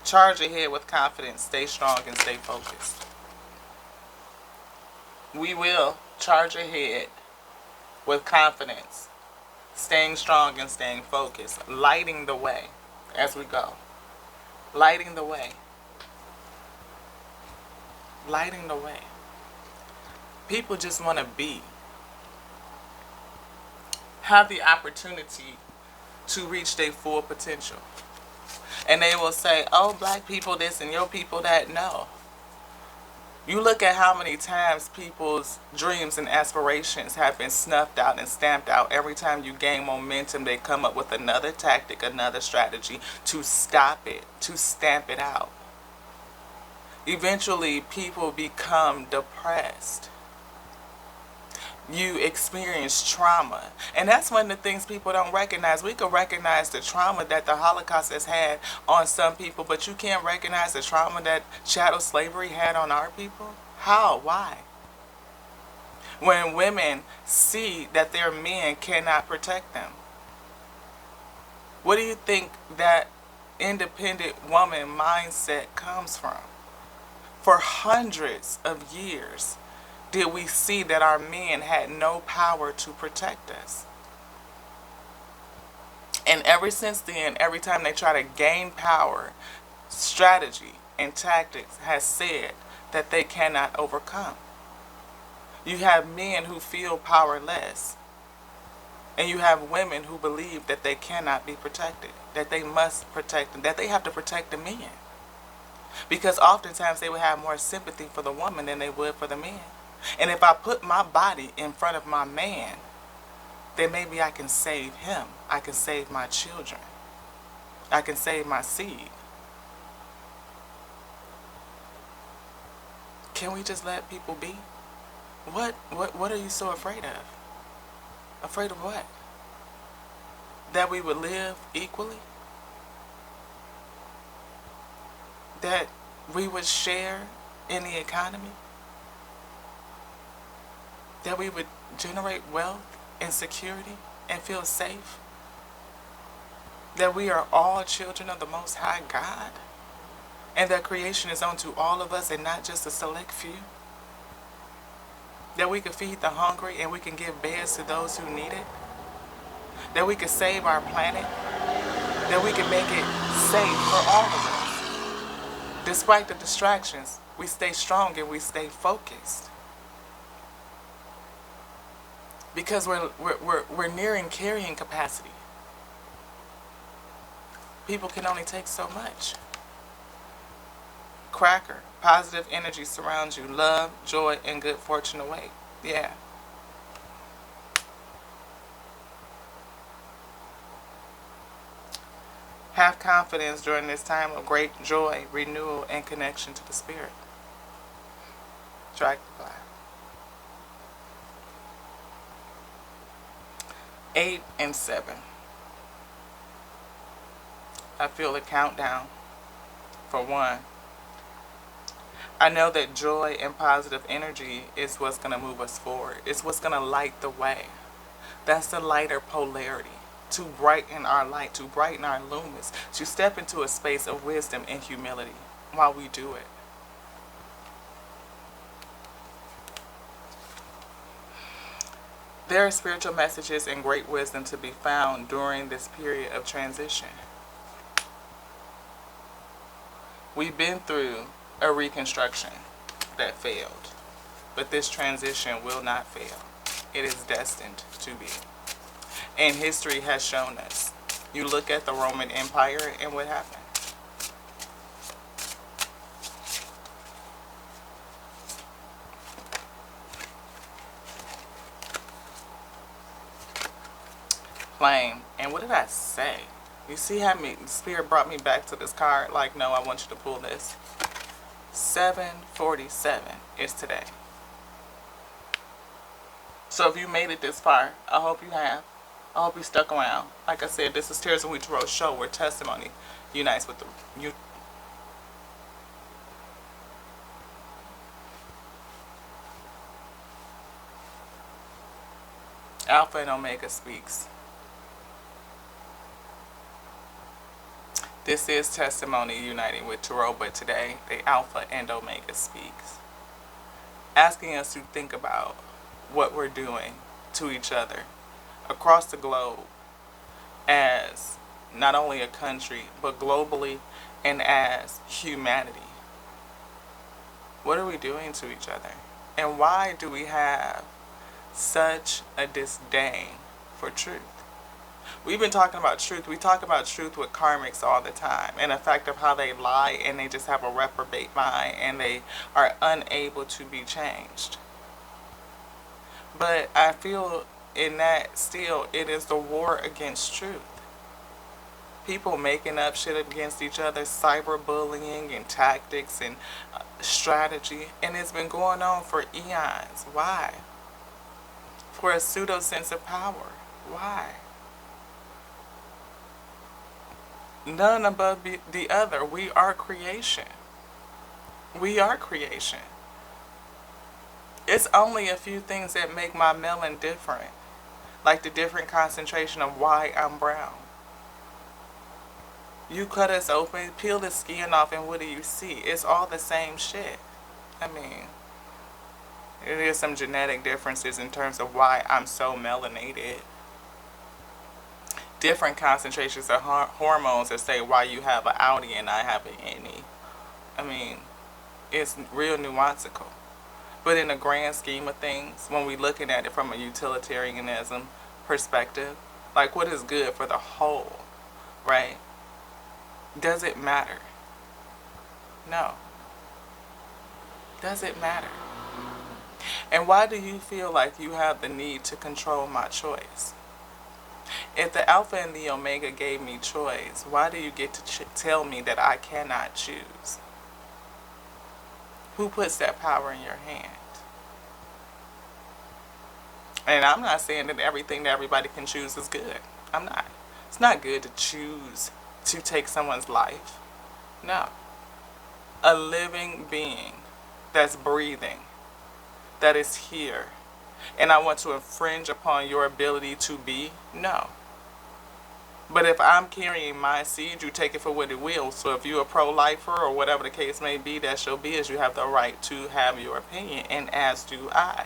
Charge ahead with confidence. Stay strong and stay focused. We will charge ahead with confidence. Staying strong and staying focused. Lighting the way as we go. Lighting the way. Lighting the way. People just want to be. Have the opportunity to reach their full potential. And they will say, oh, black people this and your people that. No. You look at how many times people's dreams and aspirations have been snuffed out and stamped out. Every time you gain momentum, they come up with another tactic, another strategy to stop it, to stamp it out. Eventually, people become depressed. You experience trauma. And that's one of the things people don't recognize. We can recognize the trauma that the Holocaust has had on some people, but you can't recognize the trauma that chattel slavery had on our people. How? Why? When women see that their men cannot protect them. What do you think that independent woman mindset comes from? For hundreds of years, did we see that our men had no power to protect us? And ever since then, every time they try to gain power, strategy and tactics has said that they cannot overcome. You have men who feel powerless, and you have women who believe that they cannot be protected, that they must protect them, that they have to protect the men. Because oftentimes they would have more sympathy for the woman than they would for the man. And if I put my body in front of my man, then maybe I can save him. I can save my children. I can save my seed. Can we just let people be? What are you so afraid of? Afraid of what? That we would live equally? That we would share in the economy? That we would generate wealth and security and feel safe? That we are all children of the Most High God? And that creation is unto all of us and not just a select few? That we can feed the hungry and we can give beds to those who need it? That we can save our planet? That we can make it safe for all of us? Despite the distractions, we stay strong and we stay focused. Because we're nearing carrying capacity. People can only take so much. Cracker, positive energy surrounds you. Love, joy, and good fortune await. Yeah. Have confidence during this time of great joy, renewal, and connection to the Spirit. Dragonfly. 8 and 7. I feel a countdown. For 1, I know that joy and positive energy is what's going to move us forward. It's what's going to light the way. That's the lighter polarity. To brighten our light, to brighten our luminous, to step into a space of wisdom and humility while we do it. There are spiritual messages and great wisdom to be found during this period of transition. We've been through a reconstruction that failed, but this transition will not fail. It is destined to be. And history has shown us. You look at the Roman Empire and what happened. Flame. And what did I say? You see how Spirit brought me back to this card? Like, no, I want you to pull this. 747 is today. So if you made it this far, I hope you have. I hope you stuck around. Like I said, this is Tears and We Tarot show where testimony unites with you. Alpha and Omega speaks. This is Testimony Uniting with Tarot, but today the Alpha and Omega speaks. Asking us to think about what we're doing to each other across the globe as not only a country, but globally and as humanity. What are we doing to each other? And why do we have such a disdain for truth? We've been talking about truth. We talk about truth with karmics all the time, and the fact of how they lie and they just have a reprobate mind and they are unable to be changed. But I feel in that still it is the war against truth. People making up shit against each other, cyberbullying and tactics and strategy, and it's been going on for eons. Why? For a pseudo sense of power. Why? None above the other. We are creation. We are creation. It's only a few things that make my melon different, like the different concentration of why I'm brown. You cut us open, peel the skin off, and what do you see? It's all the same shit. I mean, there is some genetic differences in terms of why I'm so melanated. Different concentrations of hormones that say why you have an outie and I have an innie. I mean, it's real nuanceical. But in the grand scheme of things, when we're looking at it from a utilitarianism perspective, like what is good for the whole, right? Does it matter? No. Does it matter? And why do you feel like you have the need to control my choice? If the Alpha and the Omega gave me choice, why do you get to tell me that I cannot choose? Who puts that power in your hand? And I'm not saying that everything that everybody can choose is good. I'm not. It's not good to choose to take someone's life. No. A living being that's breathing, that is here, and I want to infringe upon your ability to be? No. But if I'm carrying my seed, you take it for what it will. So if you're a pro-lifer or whatever the case may be, that shall be, as you have the right to have your opinion, and as do I.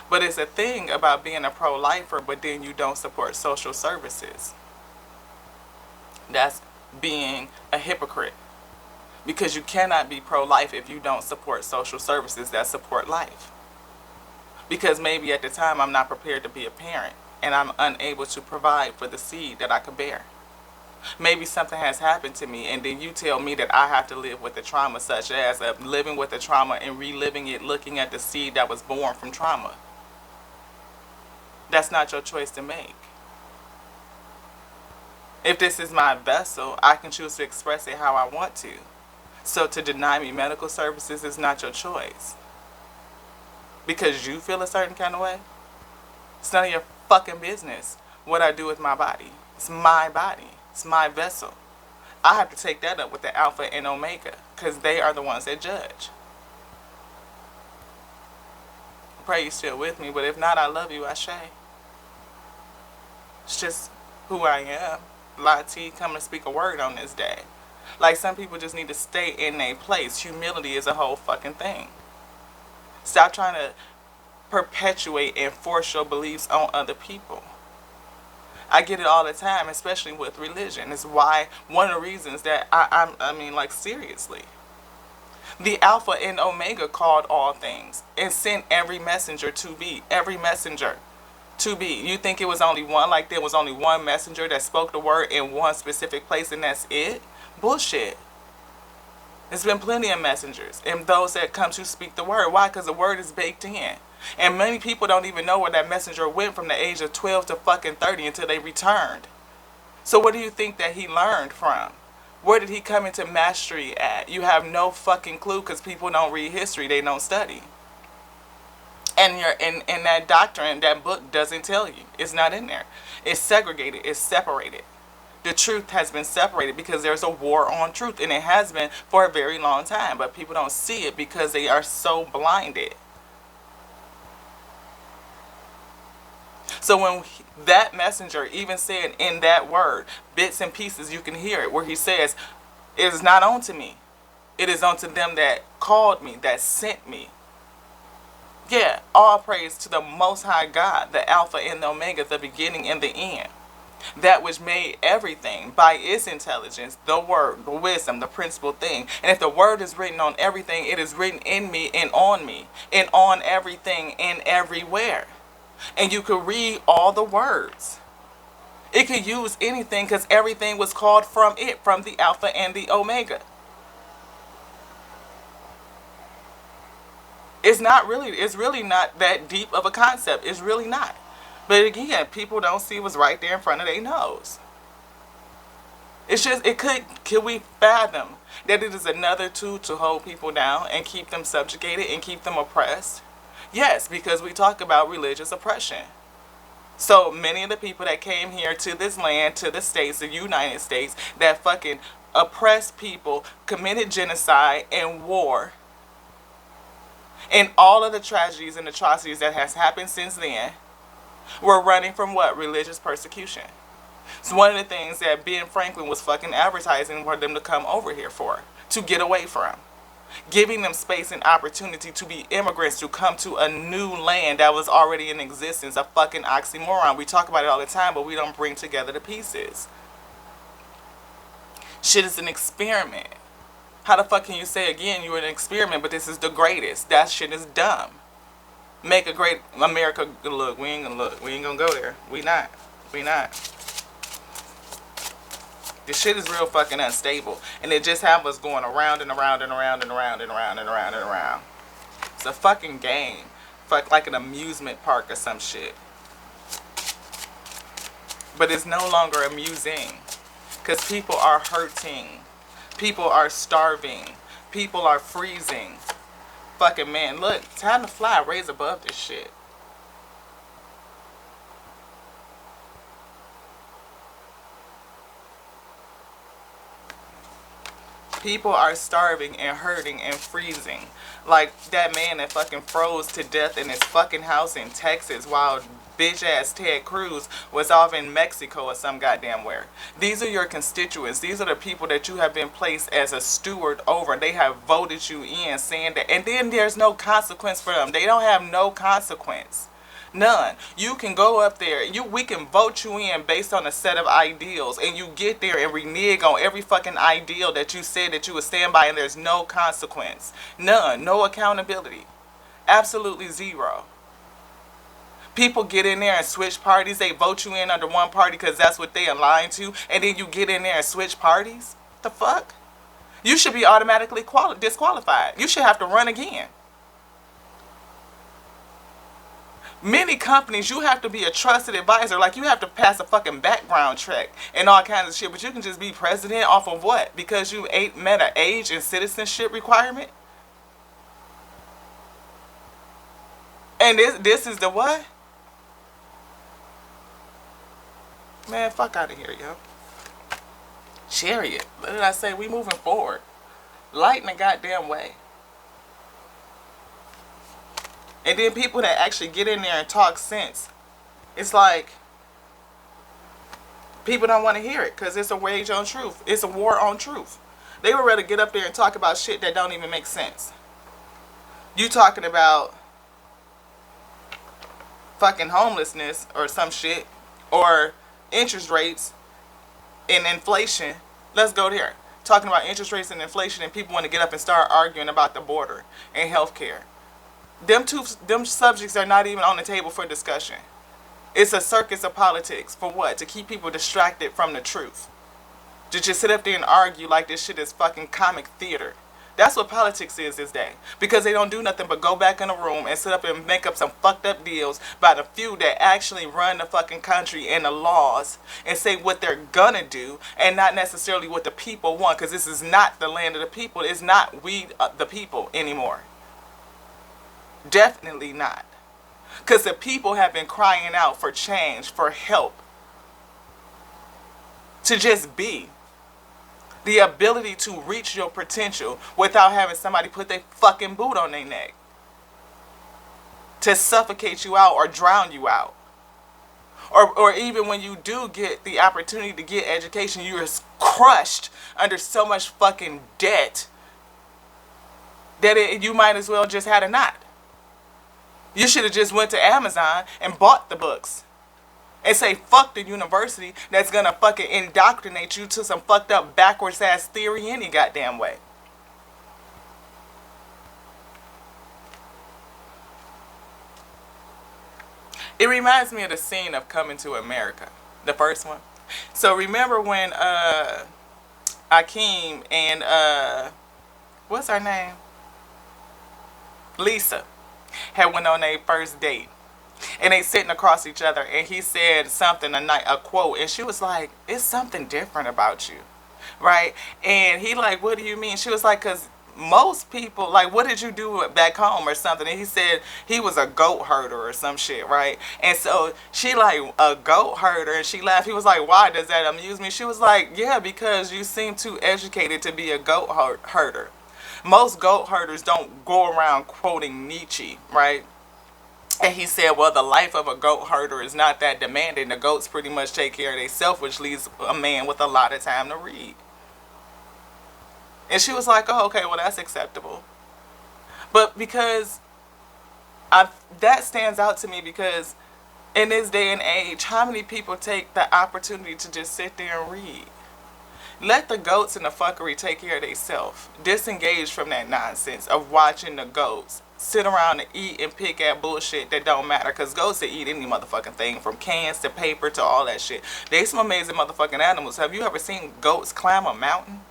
But it's a thing about being a pro-lifer, but then you don't support social services. That's being a hypocrite. Because you cannot be pro-life if you don't support social services that support life. Because maybe at the time I'm not prepared to be a parent and I'm unable to provide for the seed that I could bear. Maybe something has happened to me and then you tell me that I have to live with the trauma, such as living with the trauma and reliving it, looking at the seed that was born from trauma. That's not your choice to make. If this is my vessel, I can choose to express it how I want to. So to deny me medical services is not your choice. Because you feel a certain kind of way? It's none of your fucking business what I do with my body. It's my body. It's my vessel. I have to take that up with the Alpha and Omega, because they are the ones that judge. I pray you're still with me, but if not, I love you, Ashe. It's just who I am. Lati, come and speak a word on this day. Like, some people just need to stay in their place. Humility is a whole fucking thing. Stop trying to perpetuate and force your beliefs on other people. I get it all the time, especially with religion. It's why, one of the reasons that I mean, like, seriously. The Alpha and Omega called all things and sent every messenger to be. Every messenger to be. You think it was only one, like there was only one messenger that spoke the word in one specific place and that's it? Bullshit. There's been plenty of messengers and those that come to speak the word. Why? Because the word is baked in. And many people don't even know where that messenger went from the age of 12 to fucking 30 until they returned. So what do you think that he learned from? Where did he come into mastery at? You have no fucking clue, because people don't read history. They don't study. And in that doctrine, that book doesn't tell you. It's not in there. It's segregated. It's separated. The truth has been separated because there's a war on truth. And it has been for a very long time. But people don't see it because they are so blinded. So when that messenger even said in that word, bits and pieces, you can hear it, where he says, it is not unto me. It is unto them that called me, that sent me. Yeah, all praise to the Most High God, the Alpha and the Omega, the beginning and the end. That which made everything by its intelligence, the word, the wisdom, the principal thing. And if the word is written on everything, it is written in me and on everything and everywhere. And you could read all the words. It could use anything because everything was called from it, from the Alpha and the Omega. It's really not that deep of a concept. It's really not. But again, people don't see what's right there in front of their nose. It's just, can we fathom that it is another tool to hold people down and keep them subjugated and keep them oppressed? Yes, because we talk about religious oppression. So many of the people that came here to this land, to the States, the United States, that fucking oppressed people, committed genocide and war, and all of the tragedies and atrocities that has happened since then, were running from what? Religious persecution. It's one of the things that Ben Franklin was fucking advertising for them to come over here for, to get away from. Giving them space and opportunity to be immigrants, to come to a new land that was already in existence. A fucking oxymoron. We talk about it all the time, but we don't bring together the pieces. Shit is an experiment. How the fuck can you say again you're an experiment, but this is the greatest? That shit is dumb. Make a great America. Look, we ain't gonna go there. We not. This shit is real fucking unstable. And it just have us going around and around and around and around and around and around and around. It's a fucking game. Fuck, like an amusement park or some shit. But it's no longer amusing. Because people are hurting. People are starving. People are freezing. Fucking man, look, time to fly, raise above this shit. People are starving and hurting and freezing. Like that man that fucking froze to death in his fucking house in Texas while bitch ass Ted Cruz was off in Mexico or some goddamn where. These are your constituents. These are the people that you have been placed as a steward over. They have voted you in saying that, and then there's no consequence for them. They don't have no consequence. None. You can go up there. We can vote you in based on a set of ideals, and you get there and renege on every fucking ideal that you said that you would stand by, and there's no consequence. None. No accountability. Absolutely zero. People get in there and switch parties. They vote you in under one party because that's what they align to, and then you get in there and switch parties? The fuck? You should be automatically disqualified. You should have to run again. Many companies, you have to be a trusted advisor. Like, you have to pass a fucking background check and all kinds of shit. But you can just be president off of what? Because you ain't met an age and citizenship requirement? And this is the what? Man, fuck out of here, yo. Chariot. What did I say? We moving forward. Light in the goddamn way. And then people that actually get in there and talk sense, it's like people don't want to hear it because it's a wage on truth. It's a war on truth. They would rather get up there and talk about shit that don't even make sense. You talking about fucking homelessness or some shit, or interest rates and inflation. Let's go there. Talking about interest rates and inflation, and people want to get up and start arguing about the border and healthcare. Them subjects are not even on the table for discussion. It's a circus of politics. For what? To keep people distracted from the truth. To just sit up there and argue like this shit is fucking comic theater. That's what politics is this day. Because they don't do nothing but go back in a room and sit up and make up some fucked up deals by the few that actually run the fucking country and the laws and say what they're gonna do and not necessarily what the people want. Because this is not the land of the people. It's not we the people anymore. Definitely not. Because the people have been crying out for change, for help. To just be. The ability to reach your potential without having somebody put their fucking boot on their neck. To suffocate you out or drown you out. Or even when you do get the opportunity to get education, you're crushed under so much fucking debt that you might as well just had a knot. You should have just went to Amazon and bought the books. And say fuck the university that's gonna fucking indoctrinate you to some fucked up backwards ass theory any goddamn way. It reminds me of the scene of Coming to America. The first one. So remember when Akeem and what's her name? Lisa had went on their first date. And they sitting across each other and he said something, a quote, and she was like, it's something different about you. Right? And he like, what do you mean? She was like, because most people, like, what did you do back home or something? And he said he was a goat herder or some shit, right? And so she like, a goat herder, and she laughed. He was like, why does that amuse me? She was like, yeah, because you seem too educated to be a goat herder. Most goat herders don't go around quoting Nietzsche, right? And he said, well, the life of a goat herder is not that demanding. The goats pretty much take care of themselves, which leaves a man with a lot of time to read. And she was like, oh, okay, well, that's acceptable. But because that stands out to me, because in this day and age, how many people take the opportunity to just sit there and read? Let the goats and the fuckery take care of themselves. Disengage from that nonsense of watching the goats sit around and eat and pick at bullshit that don't matter. Because goats will eat any motherfucking thing, from cans to paper to all that shit. They some amazing motherfucking animals. Have you ever seen goats climb a mountain?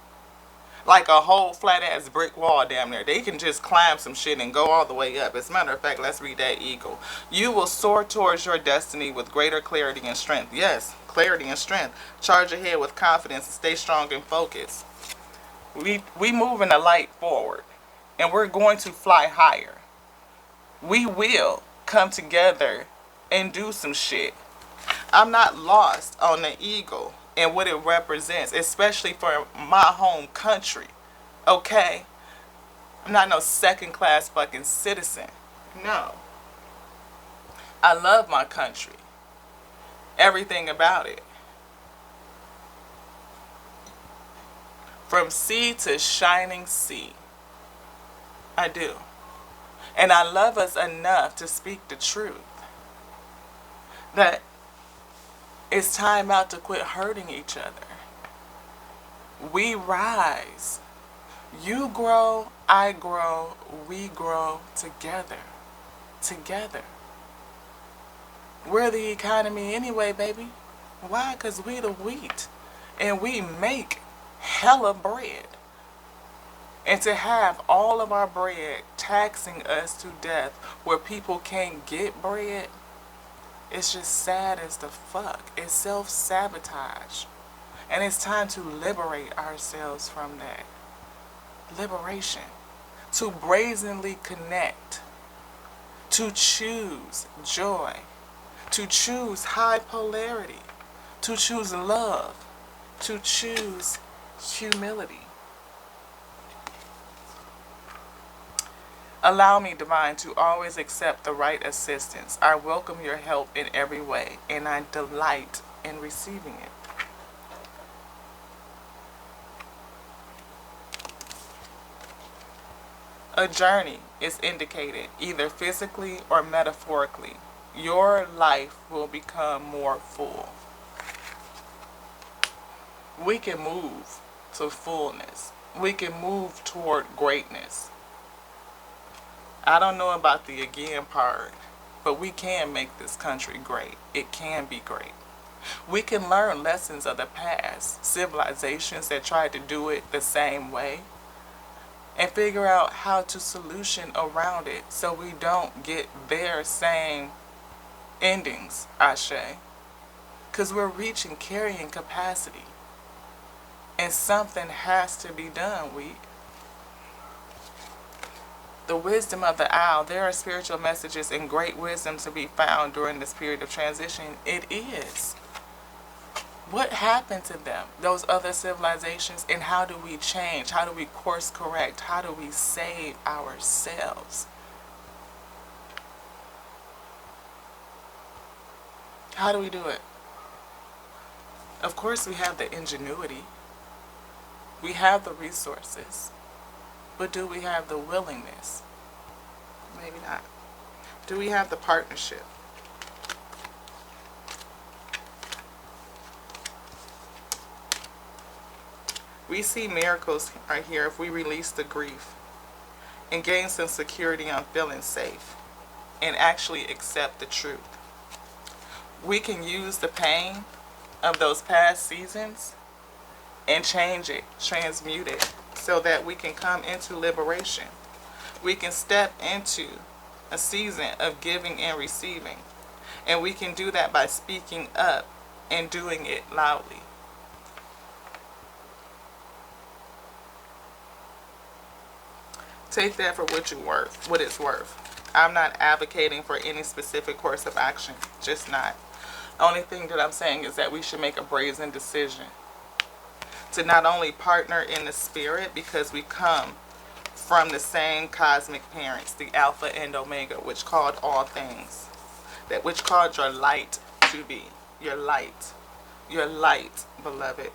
Like a whole flat ass brick wall damn near. They can just climb some shit and go all the way up. As a matter of fact, let's read that eagle. You will soar towards your destiny with greater clarity and strength. Yes, clarity and strength. Charge ahead with confidence and stay strong and focused. We move in the light forward, and we're going to fly higher. We will come together and do some shit. I'm not lost on the eagle and what it represents, especially for my home country. Okay? I'm not no second class fucking citizen. No. I love my country. Everything about it. From sea to shining sea. I do. And I love us enough to speak the truth. That it's time out to quit hurting each other. We rise. You grow, I grow, we grow together. Together. We're the economy anyway, baby. Why? Because we the wheat. And we make hella bread. And to have all of our bread taxing us to death where people can't get bread, it's just sad as the fuck. It's self-sabotage. And it's time to liberate ourselves from that. Liberation. To brazenly connect. To choose joy. To choose high polarity. To choose love. To choose humility. Allow me, Divine, to always accept the right assistance. I welcome your help in every way, and I delight in receiving it. A journey is indicated, either physically or metaphorically. Your life will become more full. We can move to fullness. We can move toward greatness. I don't know about the again part, but we can make this country great. It can be great. We can learn lessons of the past, civilizations that tried to do it the same way, and figure out how to solution around it so we don't get their same endings, Ashe. Because we're reaching carrying capacity. And something has to be done, The wisdom of the owl. There are spiritual messages and great wisdom to be found during this period of transition. It is. What happened to them, those other civilizations, and how do we change? How do we course correct? How do we save ourselves? How do we do it? Of course, we have the ingenuity. We have the resources. But do we have the willingness? Maybe not. Do we have the partnership? We see miracles right here if we release the grief and gain some security on feeling safe and actually accept the truth. We can use the pain of those past seasons and change it, transmute it, so that we can come into liberation. We can step into a season of giving and receiving. And we can do that by speaking up and doing it loudly. Take that for what it's worth. I'm not advocating for any specific course of action. Just not. The only thing that I'm saying is that we should make a brazen decision to not only partner in the spirit, because we come from the same cosmic parents, the Alpha and Omega, which called all things, that which called your light to be. Your light, beloved.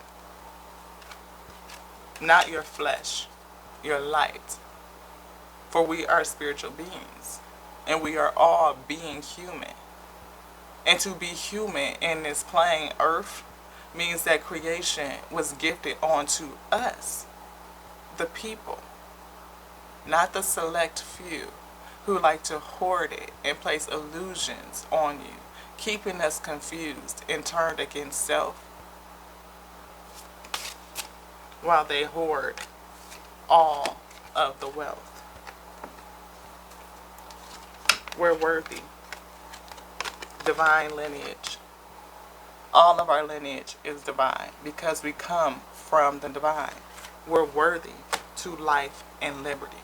Not your flesh, your light. For we are spiritual beings, and we are all being human. And to be human in this plane earth means that creation was gifted onto us, the people, not the select few who like to hoard it and place illusions on you, keeping us confused and turned against self, while they hoard all of the wealth. We're worthy. Divine lineage. All of our lineage is divine because we come from the divine. We're worthy to life and liberty.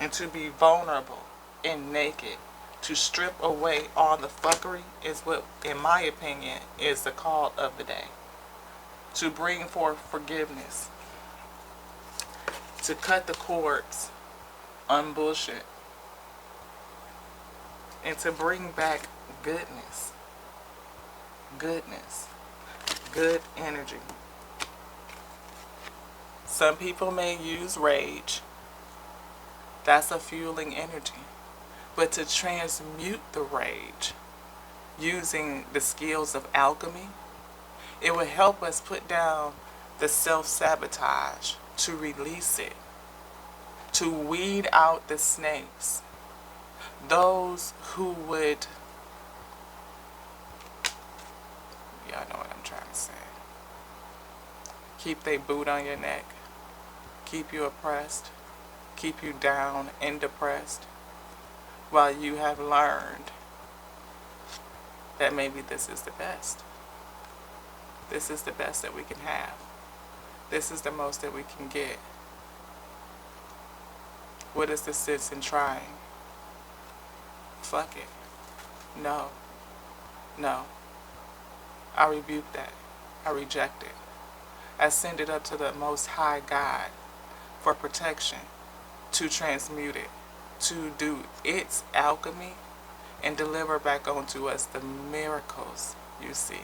And to be vulnerable and naked, to strip away all the fuckery, is what, in my opinion, is the call of the day. To bring forth forgiveness. To cut the cords on bullshit. And to bring back goodness. Goodness. Good energy. Some people may use rage. That's a fueling energy. But to transmute the rage using the skills of alchemy, it will help us put down the self-sabotage, to release it, to weed out the snakes, those who would, y'all know what I'm trying to say, keep their boot on your neck, keep you oppressed, keep you down and depressed, while you have learned that maybe this is the best. This is the best that we can have. This is the most that we can get. What is the sense in trying? Fuck it. No. No. I rebuke that. I reject it. I send it up to the Most High God for protection, to transmute it, to do its alchemy and deliver back onto us the miracles, you see.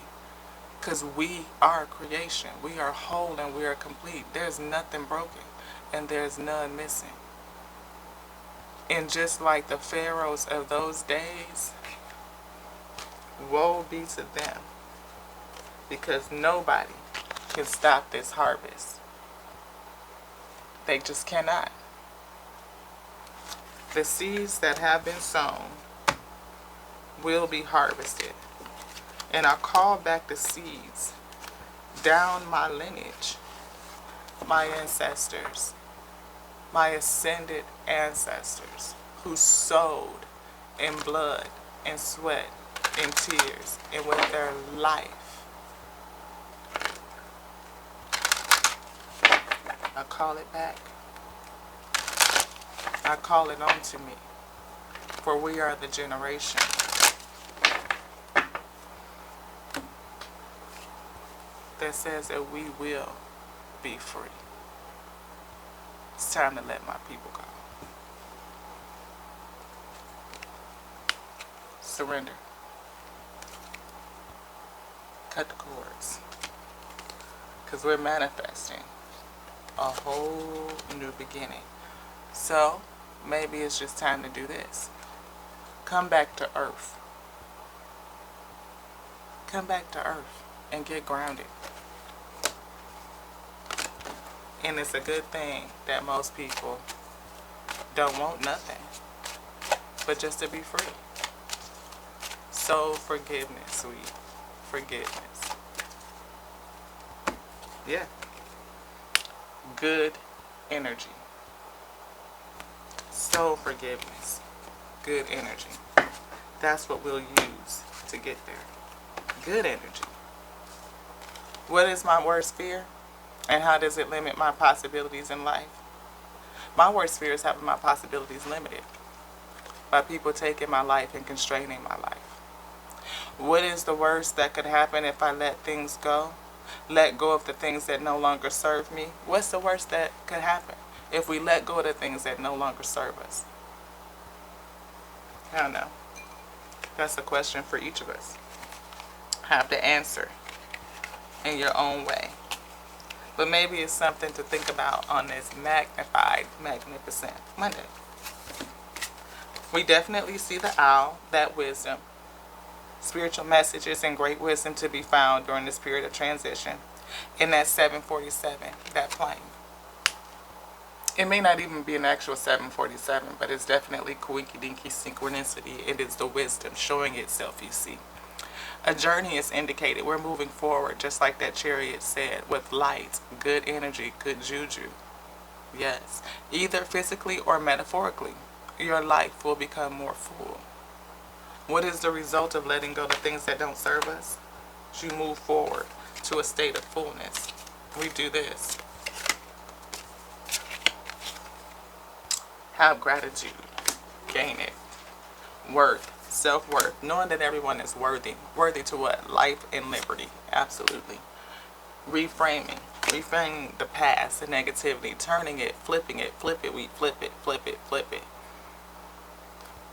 Because we are creation. We are whole and we are complete. There's nothing broken and there's none missing. And just like the pharaohs of those days, woe be to them. Because nobody can stop this harvest. They just cannot. The seeds that have been sown will be harvested. And I call back the seeds down my lineage, my ancestors, my ascended ancestors who sowed in blood and sweat and tears and with their life. I call it back. I call it onto me, for we are the generation that says that we will be free. It's time to let my people go. Surrender. Cut the cords. Because we're manifesting a whole new beginning. So, maybe it's just time to do this. Come back to earth. Come back to earth and get grounded. And it's a good thing that most people don't want nothing but just to be free. Soul forgiveness, sweet. forgiveness. Yeah. Good energy. Soul forgiveness. Good energy. That's what we'll use to get there. Good energy. What is my worst fear? And how does it limit my possibilities in life? My worst fear is having my possibilities limited by people taking my life and constraining my life. What is the worst that could happen if I let things go? Let go of the things that no longer serve me? What's the worst that could happen if we let go of the things that no longer serve us? I don't know. That's a question for each of us. Have to answer in your own way. But maybe it's something to think about on this magnified, magnificent Monday. We definitely see the owl, that wisdom, spiritual messages and great wisdom to be found during this period of transition in that 747, that plane. It may not even be an actual 747, but it's definitely coinky dinky synchronicity. It is the wisdom showing itself, you see. A journey is indicated. We're moving forward, just like that chariot said, with light, good energy, good juju. Yes, either physically or metaphorically, your life will become more full. What is the result of letting go of things that don't serve us? You move forward to a state of fullness. We do this. Have gratitude. Gain it. Worth. Self-worth. Knowing that everyone is worthy. Worthy to what? Life and liberty. Absolutely. Reframing. Reframing the past, the negativity. Turning it. Flipping it. Flip it. We flip it. Flip it. Flip it.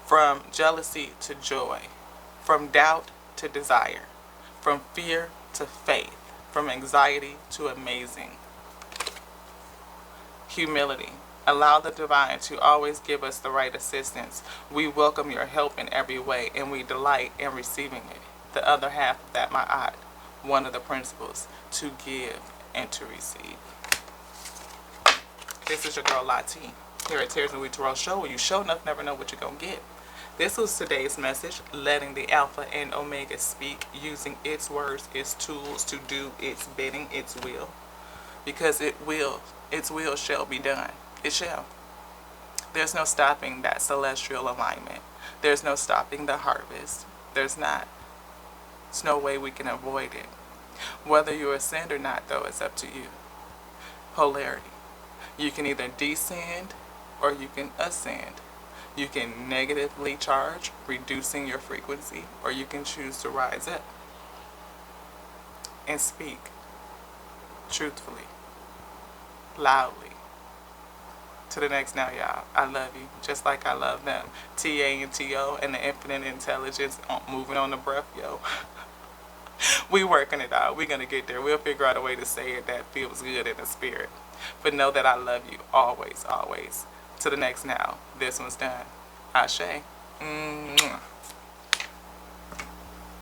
From jealousy to joy. From doubt to desire. From fear to faith. From anxiety to amazing. Humility. Allow the divine to always give us the right assistance. We welcome your help in every way, and we delight in receiving it. The other half of that, my art, one of the principles, to give and to receive. This is your girl, Lati, here at Tears and We Tarot Show, where you show enough never know what you're going to get. This was today's message, letting the Alpha and Omega speak, using its words, its tools to do its bidding, its will. Because its will shall be done. It shall. There's no stopping that celestial alignment. There's no stopping the harvest. There's not. There's no way we can avoid it. Whether you ascend or not, though, it's up to you. Polarity. You can either descend or you can ascend. You can negatively charge, reducing your frequency, or you can choose to rise up and speak truthfully, loudly. To the next now, y'all. I love you, just like I love them. T-A and T-O and the infinite intelligence moving on the breath, yo. We working it out. We're going to get there. We'll figure out a way to say it that feels good in the spirit. But know that I love you always, always. To the next now. This one's done. Ashe. Mwah.